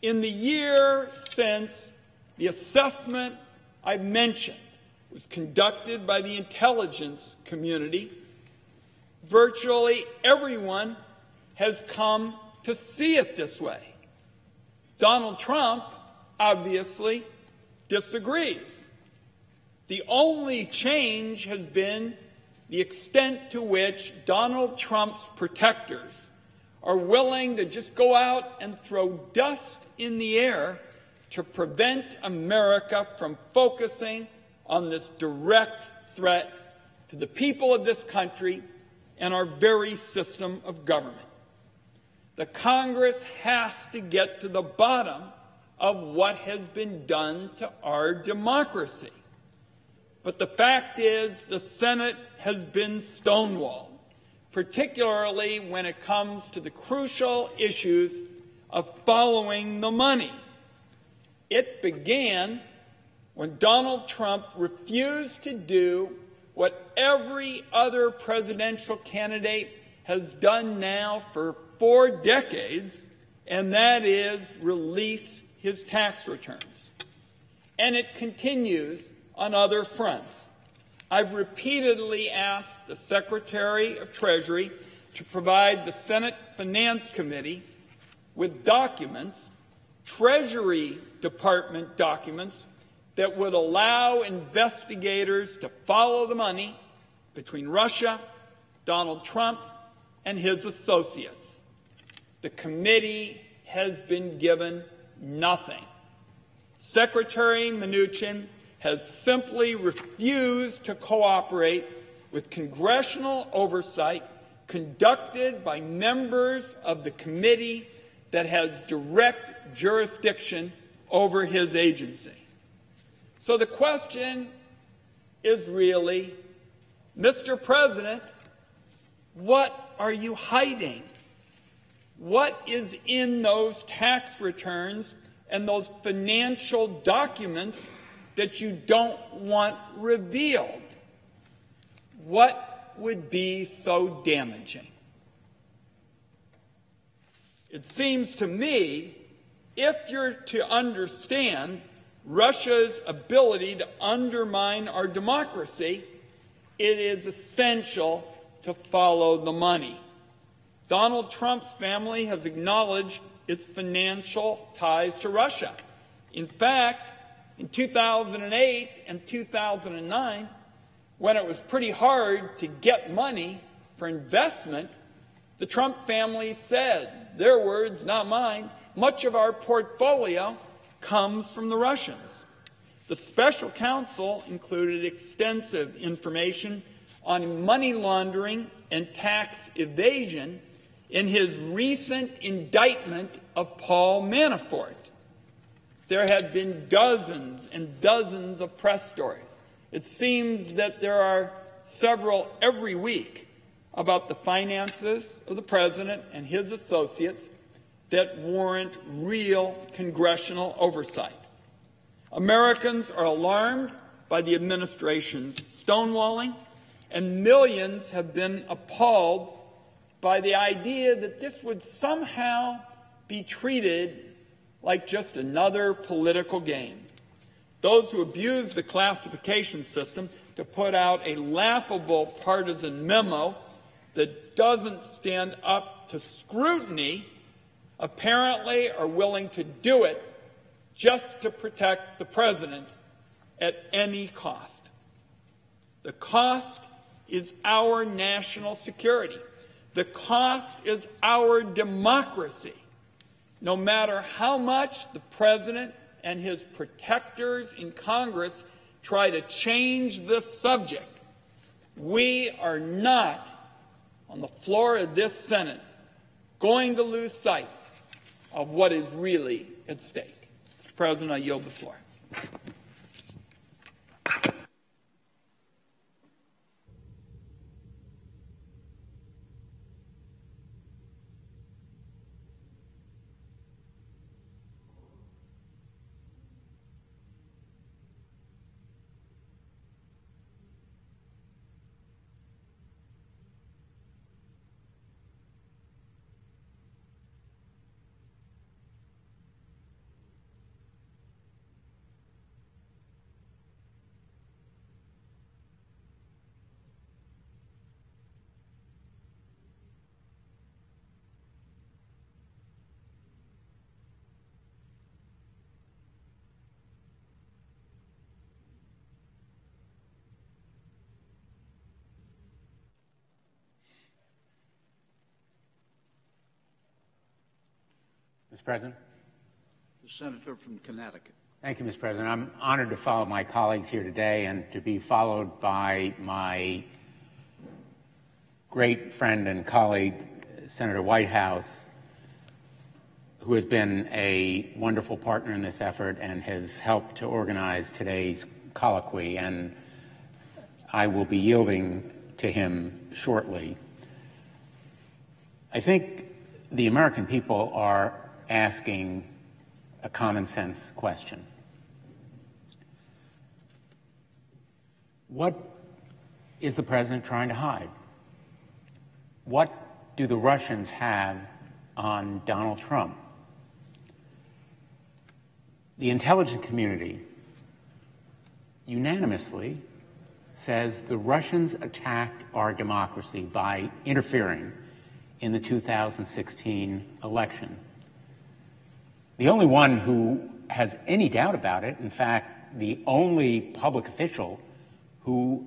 H: In the year since the assessment I've mentioned was conducted by the intelligence community, virtually everyone has come to see it this way. Donald Trump obviously disagrees. The only change has been the extent to which Donald Trump's protectors are willing to just go out and throw dust in the air to prevent America from focusing on this direct threat to the people of this country and our very system of government. The Congress has to get to the bottom of what has been done to our democracy. But the fact is, the Senate has been stonewalled, particularly when it comes to the crucial issues of following the money. It began when Donald Trump refused to do what every other presidential candidate has done now for 4 decades, and that is release his tax returns. And it continues on other fronts. I've repeatedly asked the Secretary of Treasury to provide the Senate Finance Committee with documents, Treasury Department documents, that would allow investigators to follow the money between Russia, Donald Trump, and his associates. The committee has been given nothing. Secretary Mnuchin has simply refused to cooperate with congressional oversight conducted by members of the committee that has direct jurisdiction over his agency. So the question is really, Mr. President, what are you hiding? What is in those tax returns and those financial documents that you don't want revealed? What would be so damaging? It seems to me, if you're to understand Russia's ability to undermine our democracy, it is essential to follow the money. Donald Trump's family has acknowledged its financial ties to Russia. In fact, in 2008 and 2009, when it was pretty hard to get money for investment, the Trump family said, their words, not mine, much of our portfolio comes from the Russians. The special counsel included extensive information on money laundering and tax evasion in his recent indictment of Paul Manafort. There have been dozens and dozens of press stories. It seems that there are several every week about the finances of the president and his associates that warrant real congressional oversight. Americans are alarmed by the administration's stonewalling, and millions have been appalled by the idea that this would somehow be treated like just another political game. Those who abuse the classification system to put out a laughable partisan memo that doesn't stand up to scrutiny apparently are willing to do it just to protect the president at any cost. The cost is our national security. The cost is our democracy. No matter how much the president and his protectors in Congress try to change this subject, we are not, on the floor of this Senate, going to lose sight of what is really at stake. Mr. President, I yield the floor.
I: Mr. President.
B: The senator from Connecticut.
I: Thank you, Mr. President. I'm honored to follow my colleagues here today and to be followed by my great friend and colleague, Senator Whitehouse, who has been a wonderful partner in this effort and has helped to organize today's colloquy, and I will be yielding to him shortly. I think the American people are asking a common sense question. What is the president trying to hide? What do the Russians have on Donald Trump? The intelligence community unanimously says the Russians attacked our democracy by interfering in the 2016 election. The only one who has any doubt about it, in fact, the only public official who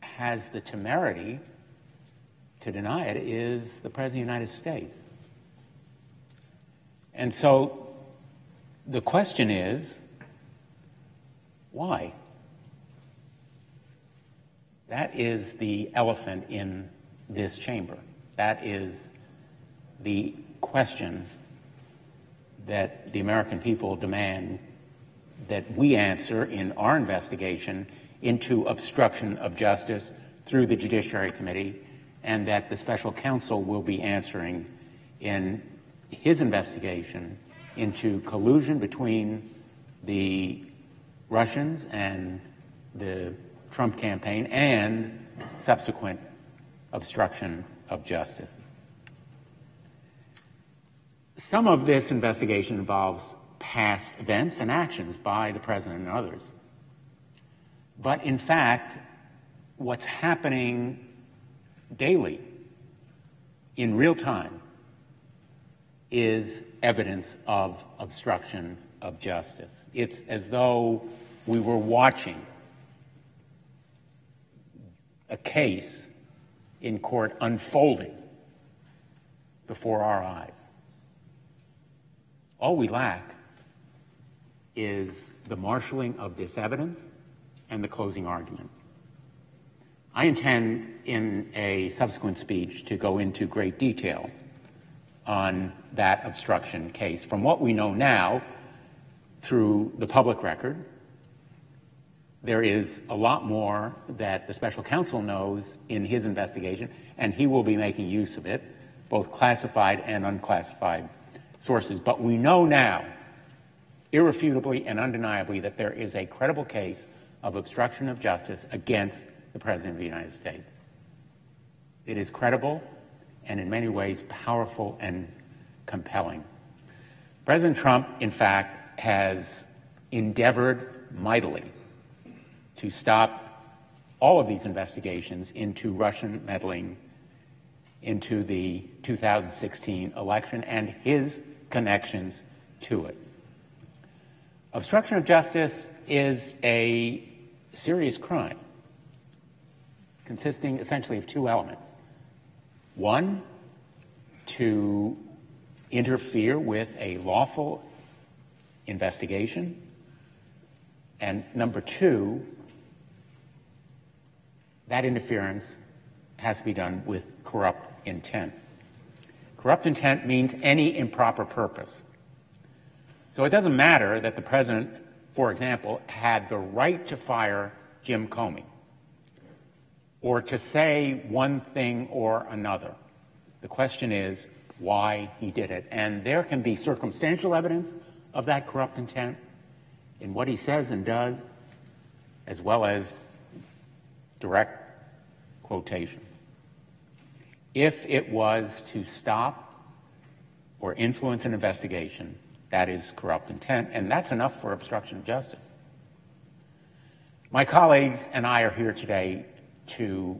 I: has the temerity to deny it, is the President of the United States. And so the question is, why? That is the elephant in this chamber. That is the question that the American people demand that we answer in our investigation into obstruction of justice through the Judiciary Committee, and that the Special Counsel will be answering in his investigation into collusion between the Russians and the Trump campaign and subsequent obstruction of justice. Some of this investigation involves past events and actions by the president and others. But in fact, what's happening daily, in real time, is evidence of obstruction of justice. It's as though we were watching a case in court unfolding before our eyes. All we lack is the marshaling of this evidence and the closing argument. I intend in a subsequent speech to go into great detail on that obstruction case. From what we know now through the public record, there is a lot more that the Special Counsel knows in his investigation, and he will be making use of it, both classified and unclassified sources. But we know now, irrefutably and undeniably, that there is a credible case of obstruction of justice against the President of the United States. It is credible and in many ways powerful and compelling. President Trump, in fact, has endeavored mightily to stop all of these investigations into Russian meddling into the 2016 election and his connections to it. Obstruction of justice is a serious crime consisting essentially of two elements. One, to interfere with a lawful investigation, and number two, that interference has to be done with corrupt intent. Corrupt intent means any improper purpose. So it doesn't matter that the president, for example, had the right to fire Jim Comey or to say one thing or another. The question is why he did it. And there can be circumstantial evidence of that corrupt intent in what he says and does, as well as direct quotation. If it was to stop or influence an investigation, that is corrupt intent, and that's enough for obstruction of justice. My colleagues and I are here today to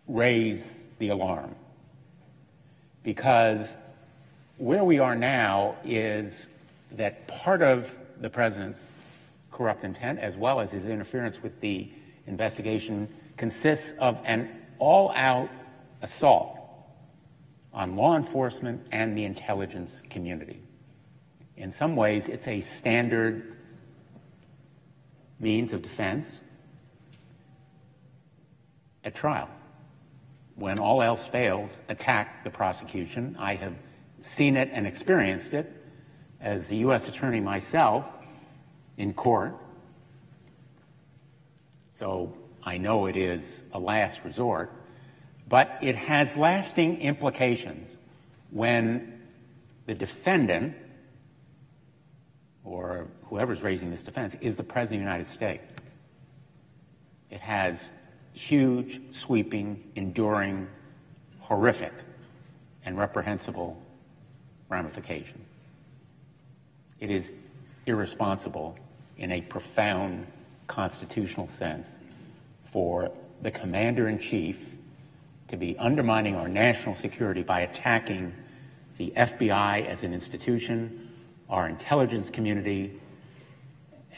I: raise the alarm, because where we are now is that part of the president's corrupt intent, as well as his interference with the investigation, consists of an all-out assault on law enforcement and the intelligence community. In some ways, it's a standard means of defense at trial. When all else fails, attack the prosecution. I have seen it and experienced it as the U.S. attorney myself in court. So I know it is a last resort, but it has lasting implications when the defendant, or whoever's raising this defense, is the President of the United States. It has huge, sweeping, enduring, horrific, and reprehensible ramifications. It is irresponsible in a profound constitutional sense for the commander-in-chief to be undermining our national security by attacking the FBI as an institution, our intelligence community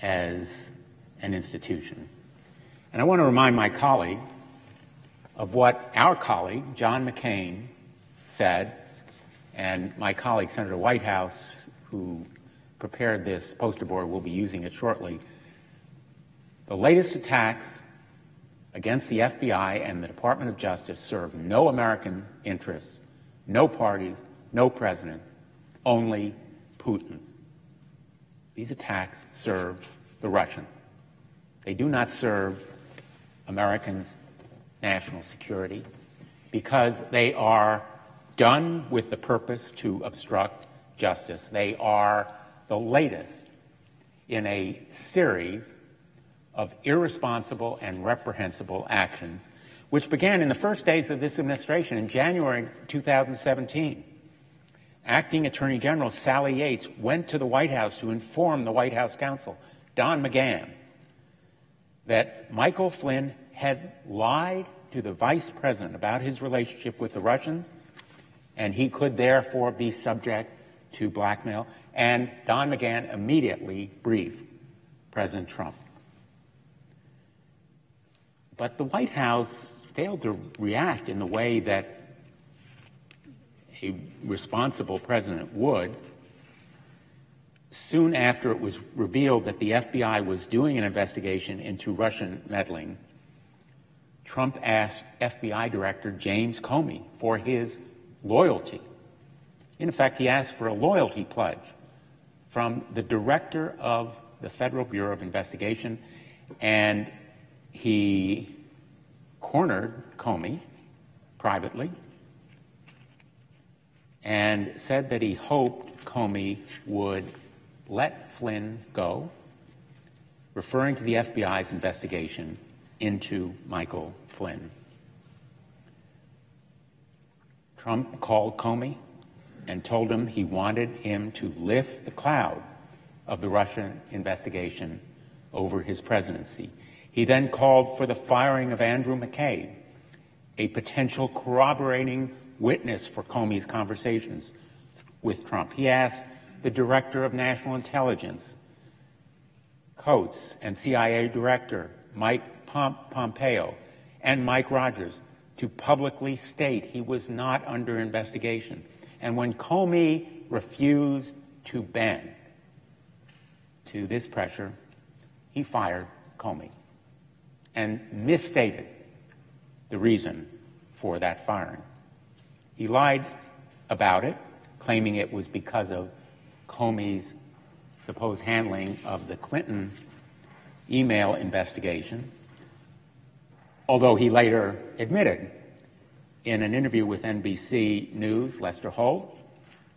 I: as an institution. And I want to remind my colleagues of what our colleague, John McCain, said, and my colleague, Senator Whitehouse, who prepared this poster board, will be using it shortly. The latest attacks against the FBI and the Department of Justice serve no American interests, no parties, no president, only Putin's. These attacks serve the Russians. They do not serve Americans' national security because they are done with the purpose to obstruct justice. They are the latest in a series of irresponsible and reprehensible actions, which began in the first days of this administration in January 2017. Acting Attorney General Sally Yates went to the White House to inform the White House counsel, Don McGahn, that Michael Flynn had lied to the vice president about his relationship with the Russians, and he could therefore be subject to blackmail. And Don McGahn immediately briefed President Trump. But the White House failed to react in the way that a responsible president would. Soon after it was revealed that the FBI was doing an investigation into Russian meddling, Trump asked FBI Director James Comey for his loyalty. In effect, he asked for a loyalty pledge from the director of the Federal Bureau of Investigation, and he cornered Comey privately and said that he hoped Comey would let Flynn go, referring to the FBI's investigation into Michael Flynn. Trump called Comey and told him he wanted him to lift the cloud of the Russian investigation over his presidency. He then called for the firing of Andrew McCabe, a potential corroborating witness for Comey's conversations with Trump. He asked the Director of National Intelligence, Coates, and CIA Director Mike Pompeo and Mike Rogers to publicly state he was not under investigation. And when Comey refused to bend to this pressure, he fired Comey and misstated the reason for that firing. He lied about it, claiming it was because of Comey's supposed handling of the Clinton email investigation, although he later admitted in an interview with NBC News, Lester Holt,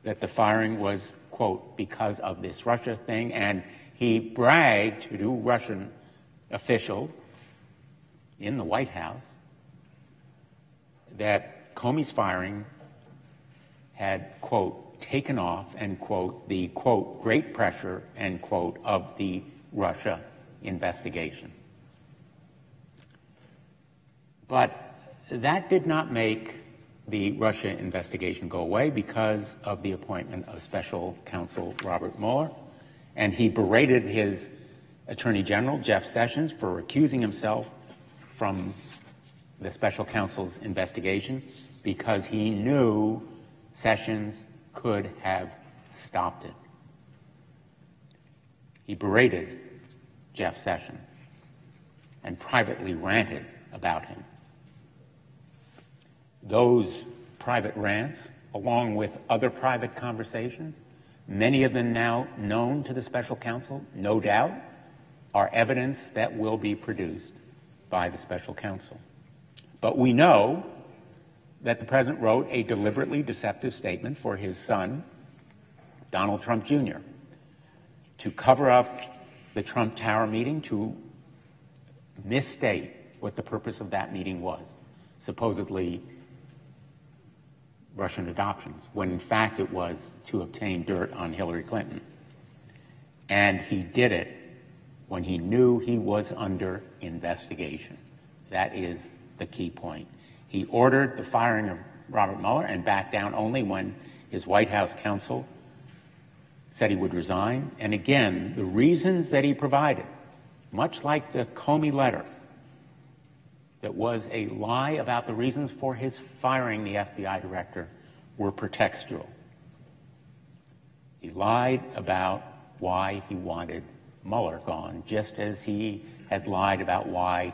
I: that the firing was, quote, because of this Russia thing, and he bragged to Russian officials in the White House that Comey's firing had, quote, taken off, end quote, the, quote, great pressure, end quote, of the Russia investigation. But that did not make the Russia investigation go away because of the appointment of Special Counsel Robert Mueller, and he berated his Attorney General, Jeff Sessions, for recusing himself from the Special Counsel's investigation because he knew Sessions could have stopped it. He berated Jeff Sessions and privately ranted about him. Those private rants, along with other private conversations, many of them now known to the Special Counsel, no doubt, are evidence that will be produced by the Special Counsel. But we know that the President wrote a deliberately deceptive statement for his son, Donald Trump Jr., to cover up the Trump Tower meeting, to misstate what the purpose of that meeting was, supposedly Russian adoptions, when in fact it was to obtain dirt on Hillary Clinton. And he did it when he knew he was under investigation. That is the key point. He ordered the firing of Robert Mueller and backed down only when his White House counsel said he would resign. And again, the reasons that he provided, much like the Comey letter, that was a lie about the reasons for his firing the FBI director, were pretextual. He lied about why he wanted Mueller gone, just as he had lied about why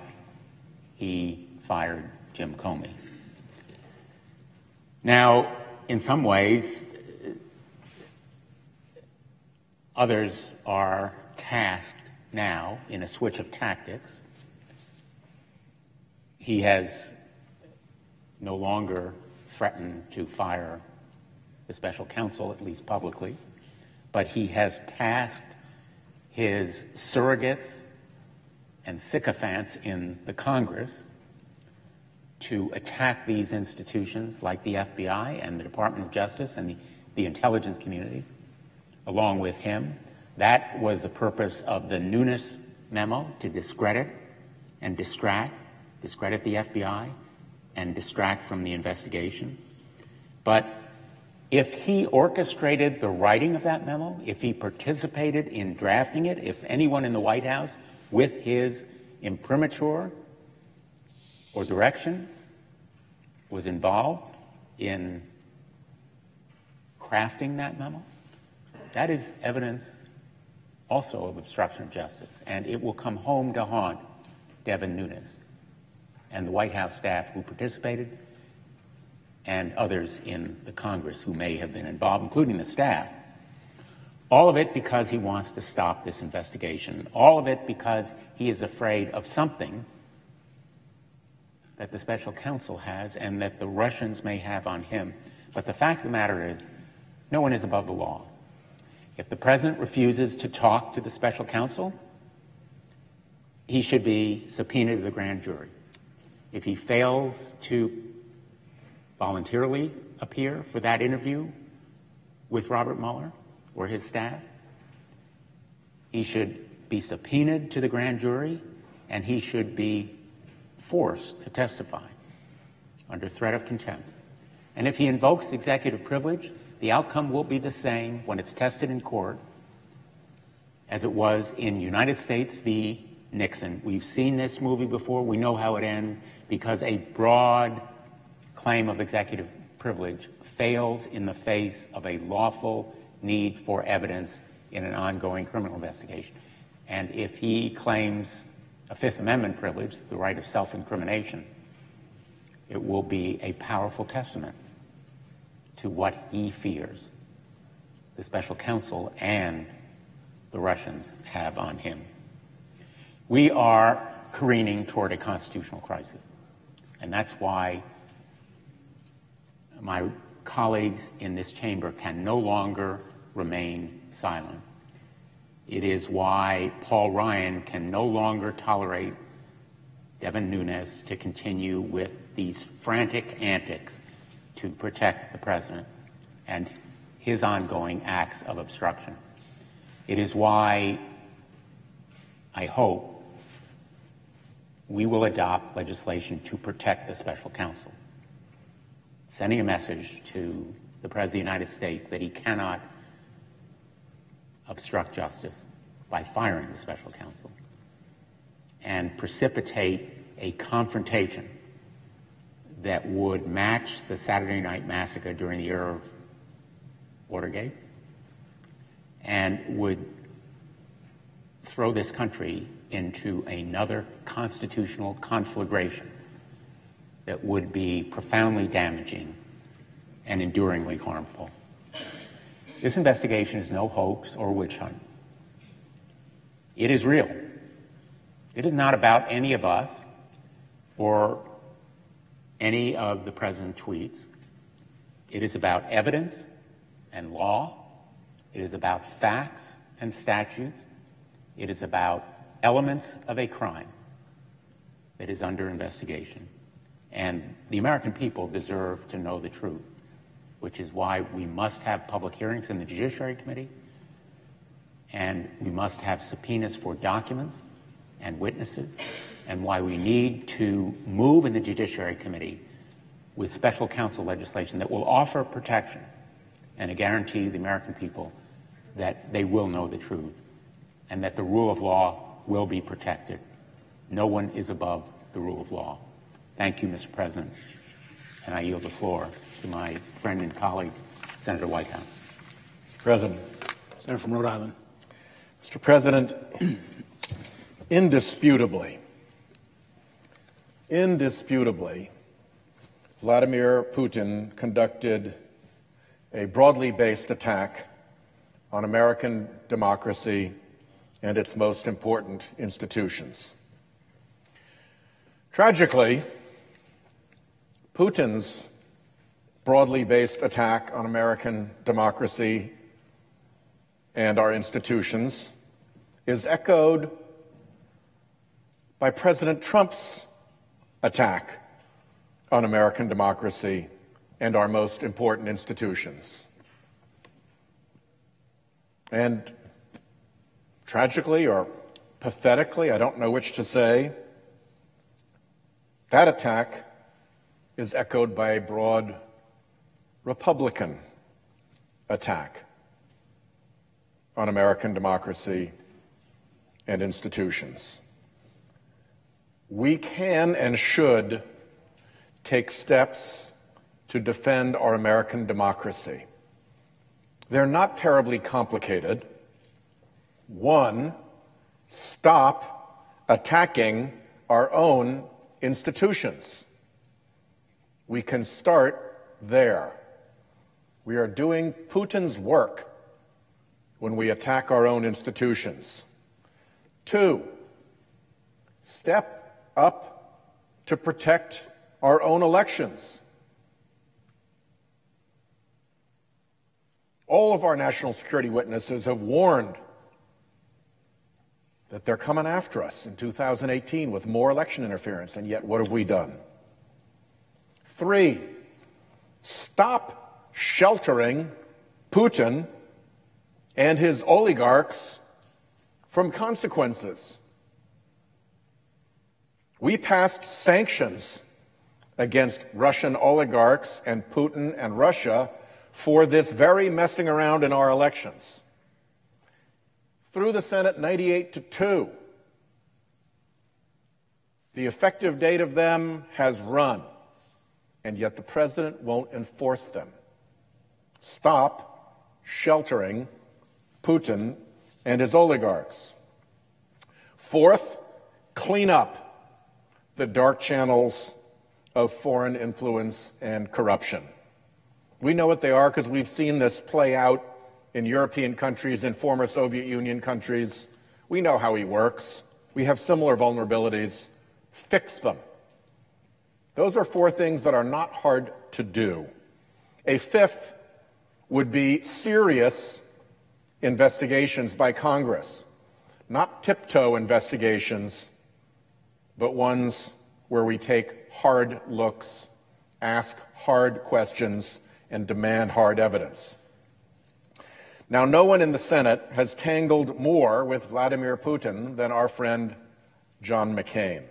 I: he fired Jim Comey. Now, in some ways, others are tasked now in a switch of tactics. He has no longer threatened to fire the Special Counsel, at least publicly, but he has tasked his surrogates and sycophants in the Congress to attack these institutions like the FBI and the Department of Justice and the intelligence community, along with him. That was the purpose of the Nunes Memo, to discredit and discredit the FBI and distract from the investigation. But if he orchestrated the writing of that memo, if he participated in drafting it, if anyone in the White House with his imprimatur or direction was involved in crafting that memo, that is evidence also of obstruction of justice, and it will come home to haunt Devin Nunes and the White House staff who participated and others in the Congress who may have been involved, including the staff. All of it because he wants to stop this investigation. All of it because he is afraid of something that the Special Counsel has and that the Russians may have on him. But the fact of the matter is, no one is above the law. If the President refuses to talk to the Special Counsel, he should be subpoenaed to the grand jury. If he fails to voluntarily appear for that interview with Robert Mueller or his staff. He should be subpoenaed to the grand jury, and he should be forced to testify under threat of contempt. And if he invokes executive privilege, the outcome will be the same when it's tested in court as it was in United States v. Nixon. We've seen this movie before. We know how it ends because a broad claim of executive privilege fails in the face of a lawful need for evidence in an ongoing criminal investigation. And if he claims a Fifth Amendment privilege, the right of self-incrimination, it will be a powerful testament to what he fears the special counsel and the Russians have on him. We are careening toward a constitutional crisis, and that's why my colleagues in this chamber can no longer remain silent. It is why Paul Ryan can no longer tolerate Devin Nunes to continue with these frantic antics to protect the president and his ongoing acts of obstruction. It is why I hope we will adopt legislation to protect the special counsel, sending a message to the President of the United States that he cannot obstruct justice by firing the special counsel and precipitate a confrontation that would match the Saturday Night Massacre during the era of Watergate and would throw this country into another constitutional conflagration that would be profoundly damaging and enduringly harmful. This investigation is no hoax or witch hunt. It is real. It is not about any of us or any of the president's tweets. It is about evidence and law. It is about facts and statutes. It is about elements of a crime that is under investigation. And the American people deserve to know the truth, which is why we must have public hearings in the Judiciary Committee, and we must have subpoenas for documents and witnesses, and why we need to move in the Judiciary Committee with special counsel legislation that will offer protection and a guarantee to the American people that they will know the truth and that the rule of law will be protected. No one is above the rule of law. Thank you, Mr. President. And I yield the floor to my friend and colleague, Senator Whitehouse.
A: President.
J: Senator from Rhode Island.
A: Mr. President, indisputably, Vladimir Putin conducted a broadly based attack on American democracy and its most important institutions. Tragically, Putin's broadly based attack on American democracy and our institutions is echoed by President Trump's attack on American democracy and our most important institutions. And tragically or pathetically, I don't know which to say, that attack is echoed by a broad Republican attack on American democracy and institutions. We can and should take steps to defend our American democracy. They're not terribly complicated. One, stop attacking our own institutions. We can start there. We are doing Putin's work when we attack our own institutions. Two, step up to protect our own elections. All of our national security witnesses have warned that they're coming after us in 2018 with more election interference, and yet what have we done? Three, stop sheltering Putin and his oligarchs from consequences. We passed sanctions against Russian oligarchs and Putin and Russia for this very messing around in our elections. Through the Senate, 98-2. The effective date of them has run, and yet the president won't enforce them. Stop sheltering Putin and his oligarchs. Fourth, clean up the dark channels of foreign influence and corruption. We know what they are because we've seen this play out in European countries, in former Soviet Union countries. We know how he works. We have similar vulnerabilities. Fix them. Those are four things that are not hard to do. A fifth would be serious investigations by Congress, not tiptoe investigations, but ones where we take hard looks, ask hard questions, and demand hard evidence. Now, no one in the Senate has tangled more with Vladimir Putin than our friend John McCain.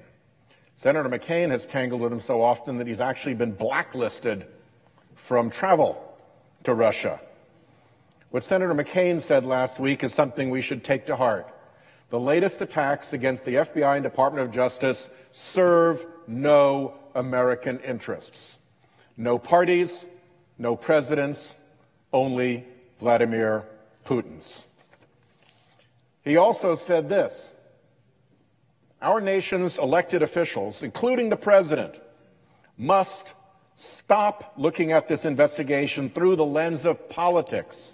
A: Senator McCain has tangled with him so often that he's actually been blacklisted from travel to Russia. What Senator McCain said last week is something we should take to heart. The latest attacks against the FBI and Department of Justice serve no American interests. No parties, no presidents, only Vladimir Putin's. He also said this: our nation's elected officials, including the president, must stop looking at this investigation through the lens of politics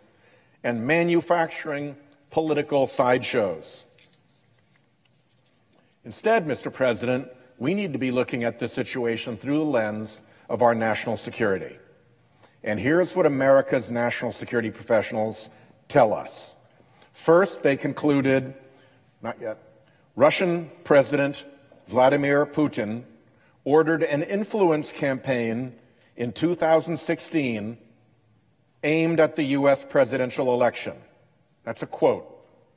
A: and manufacturing political sideshows. Instead, Mr. President, we need to be looking at this situation through the lens of our national security. And here's what America's national security professionals tell us. First, they concluded, not yet, Russian President Vladimir Putin ordered an influence campaign in 2016 aimed at the U.S. presidential election. That's a quote.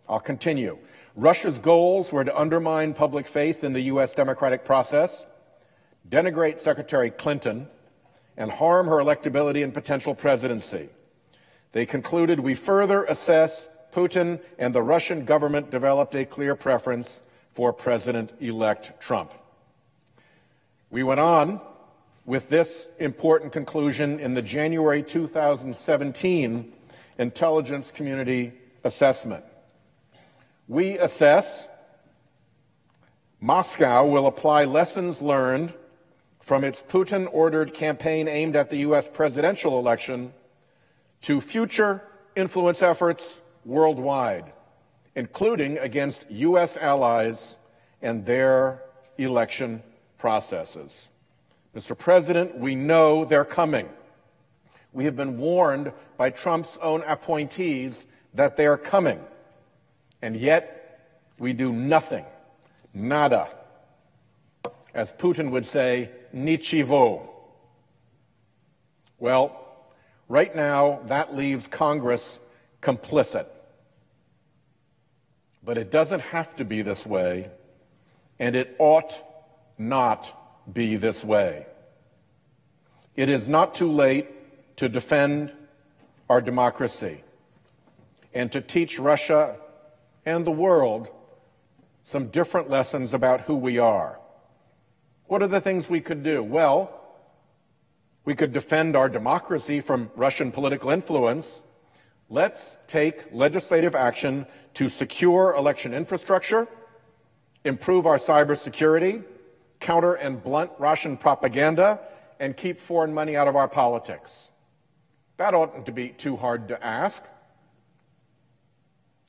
A: I'll continue. Russia's goals were to undermine public faith in the U.S. democratic process, denigrate Secretary Clinton, and harm her electability and potential presidency. They concluded, we further assess Putin and the Russian government developed a clear preference for President-elect Trump. We went on with this important conclusion in the January 2017 intelligence community assessment. We assess Moscow will apply lessons learned from its Putin-ordered campaign aimed at the U.S. presidential election to future influence efforts worldwide, including against U.S. allies and their election processes. Mr. President, we know they're coming. We have been warned by Trump's own appointees that they are coming. And yet, we do nothing. Nada. As Putin would say, nichivo. Well, right now, that leaves Congress complicit. But it doesn't have to be this way, and it ought not be this way. It is not too late to defend our democracy and to teach Russia and the world some different lessons about who we are. What are the things we could do? Well, we could defend our democracy from Russian political influence. Let's take legislative action to secure election infrastructure, improve our cybersecurity, counter and blunt Russian propaganda, and keep foreign money out of our politics. That oughtn't to be too hard to ask.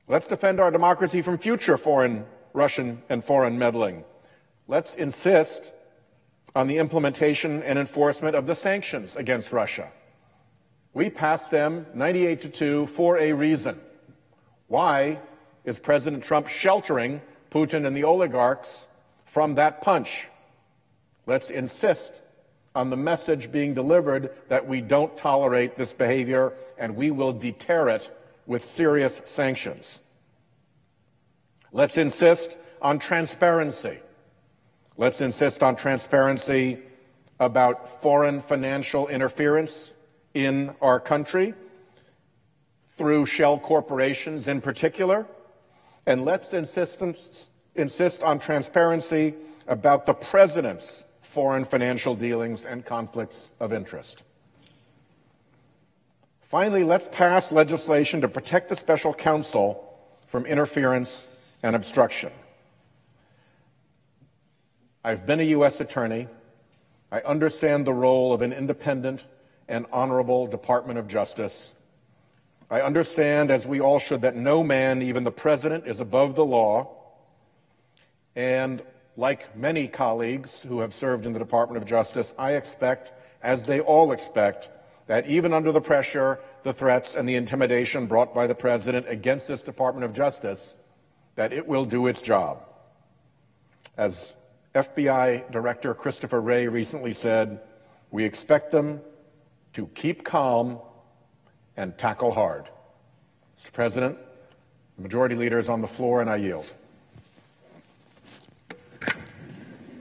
A: Let's defend our democracy from future foreign Russian and foreign meddling. Let's insist on the implementation and enforcement of the sanctions against Russia. We passed them 98-2 for a reason. Why is President Trump sheltering Putin and the oligarchs from that punch? Let's insist on the message being delivered that we don't tolerate this behavior and we will deter it with serious sanctions. Let's insist on transparency. Let's insist on transparency about foreign financial interference in our country through shell corporations in particular. And let's insist on transparency about the president's foreign financial dealings and conflicts of interest. Finally, let's pass legislation to protect the special counsel from interference and obstruction. I've been a U.S. attorney. I understand the role of an independent and honorable Department of Justice. I understand, as we all should, that no man, even the president, is above the law. And like many colleagues who have served in the Department of Justice, I expect, as they all expect, that even under the pressure, the threats, and the intimidation brought by the president against this Department of Justice, that it will do its job. As FBI Director Christopher Wray recently said, we expect them to keep calm and tackle hard. Mr. President, the Majority Leader is on the floor, and I yield.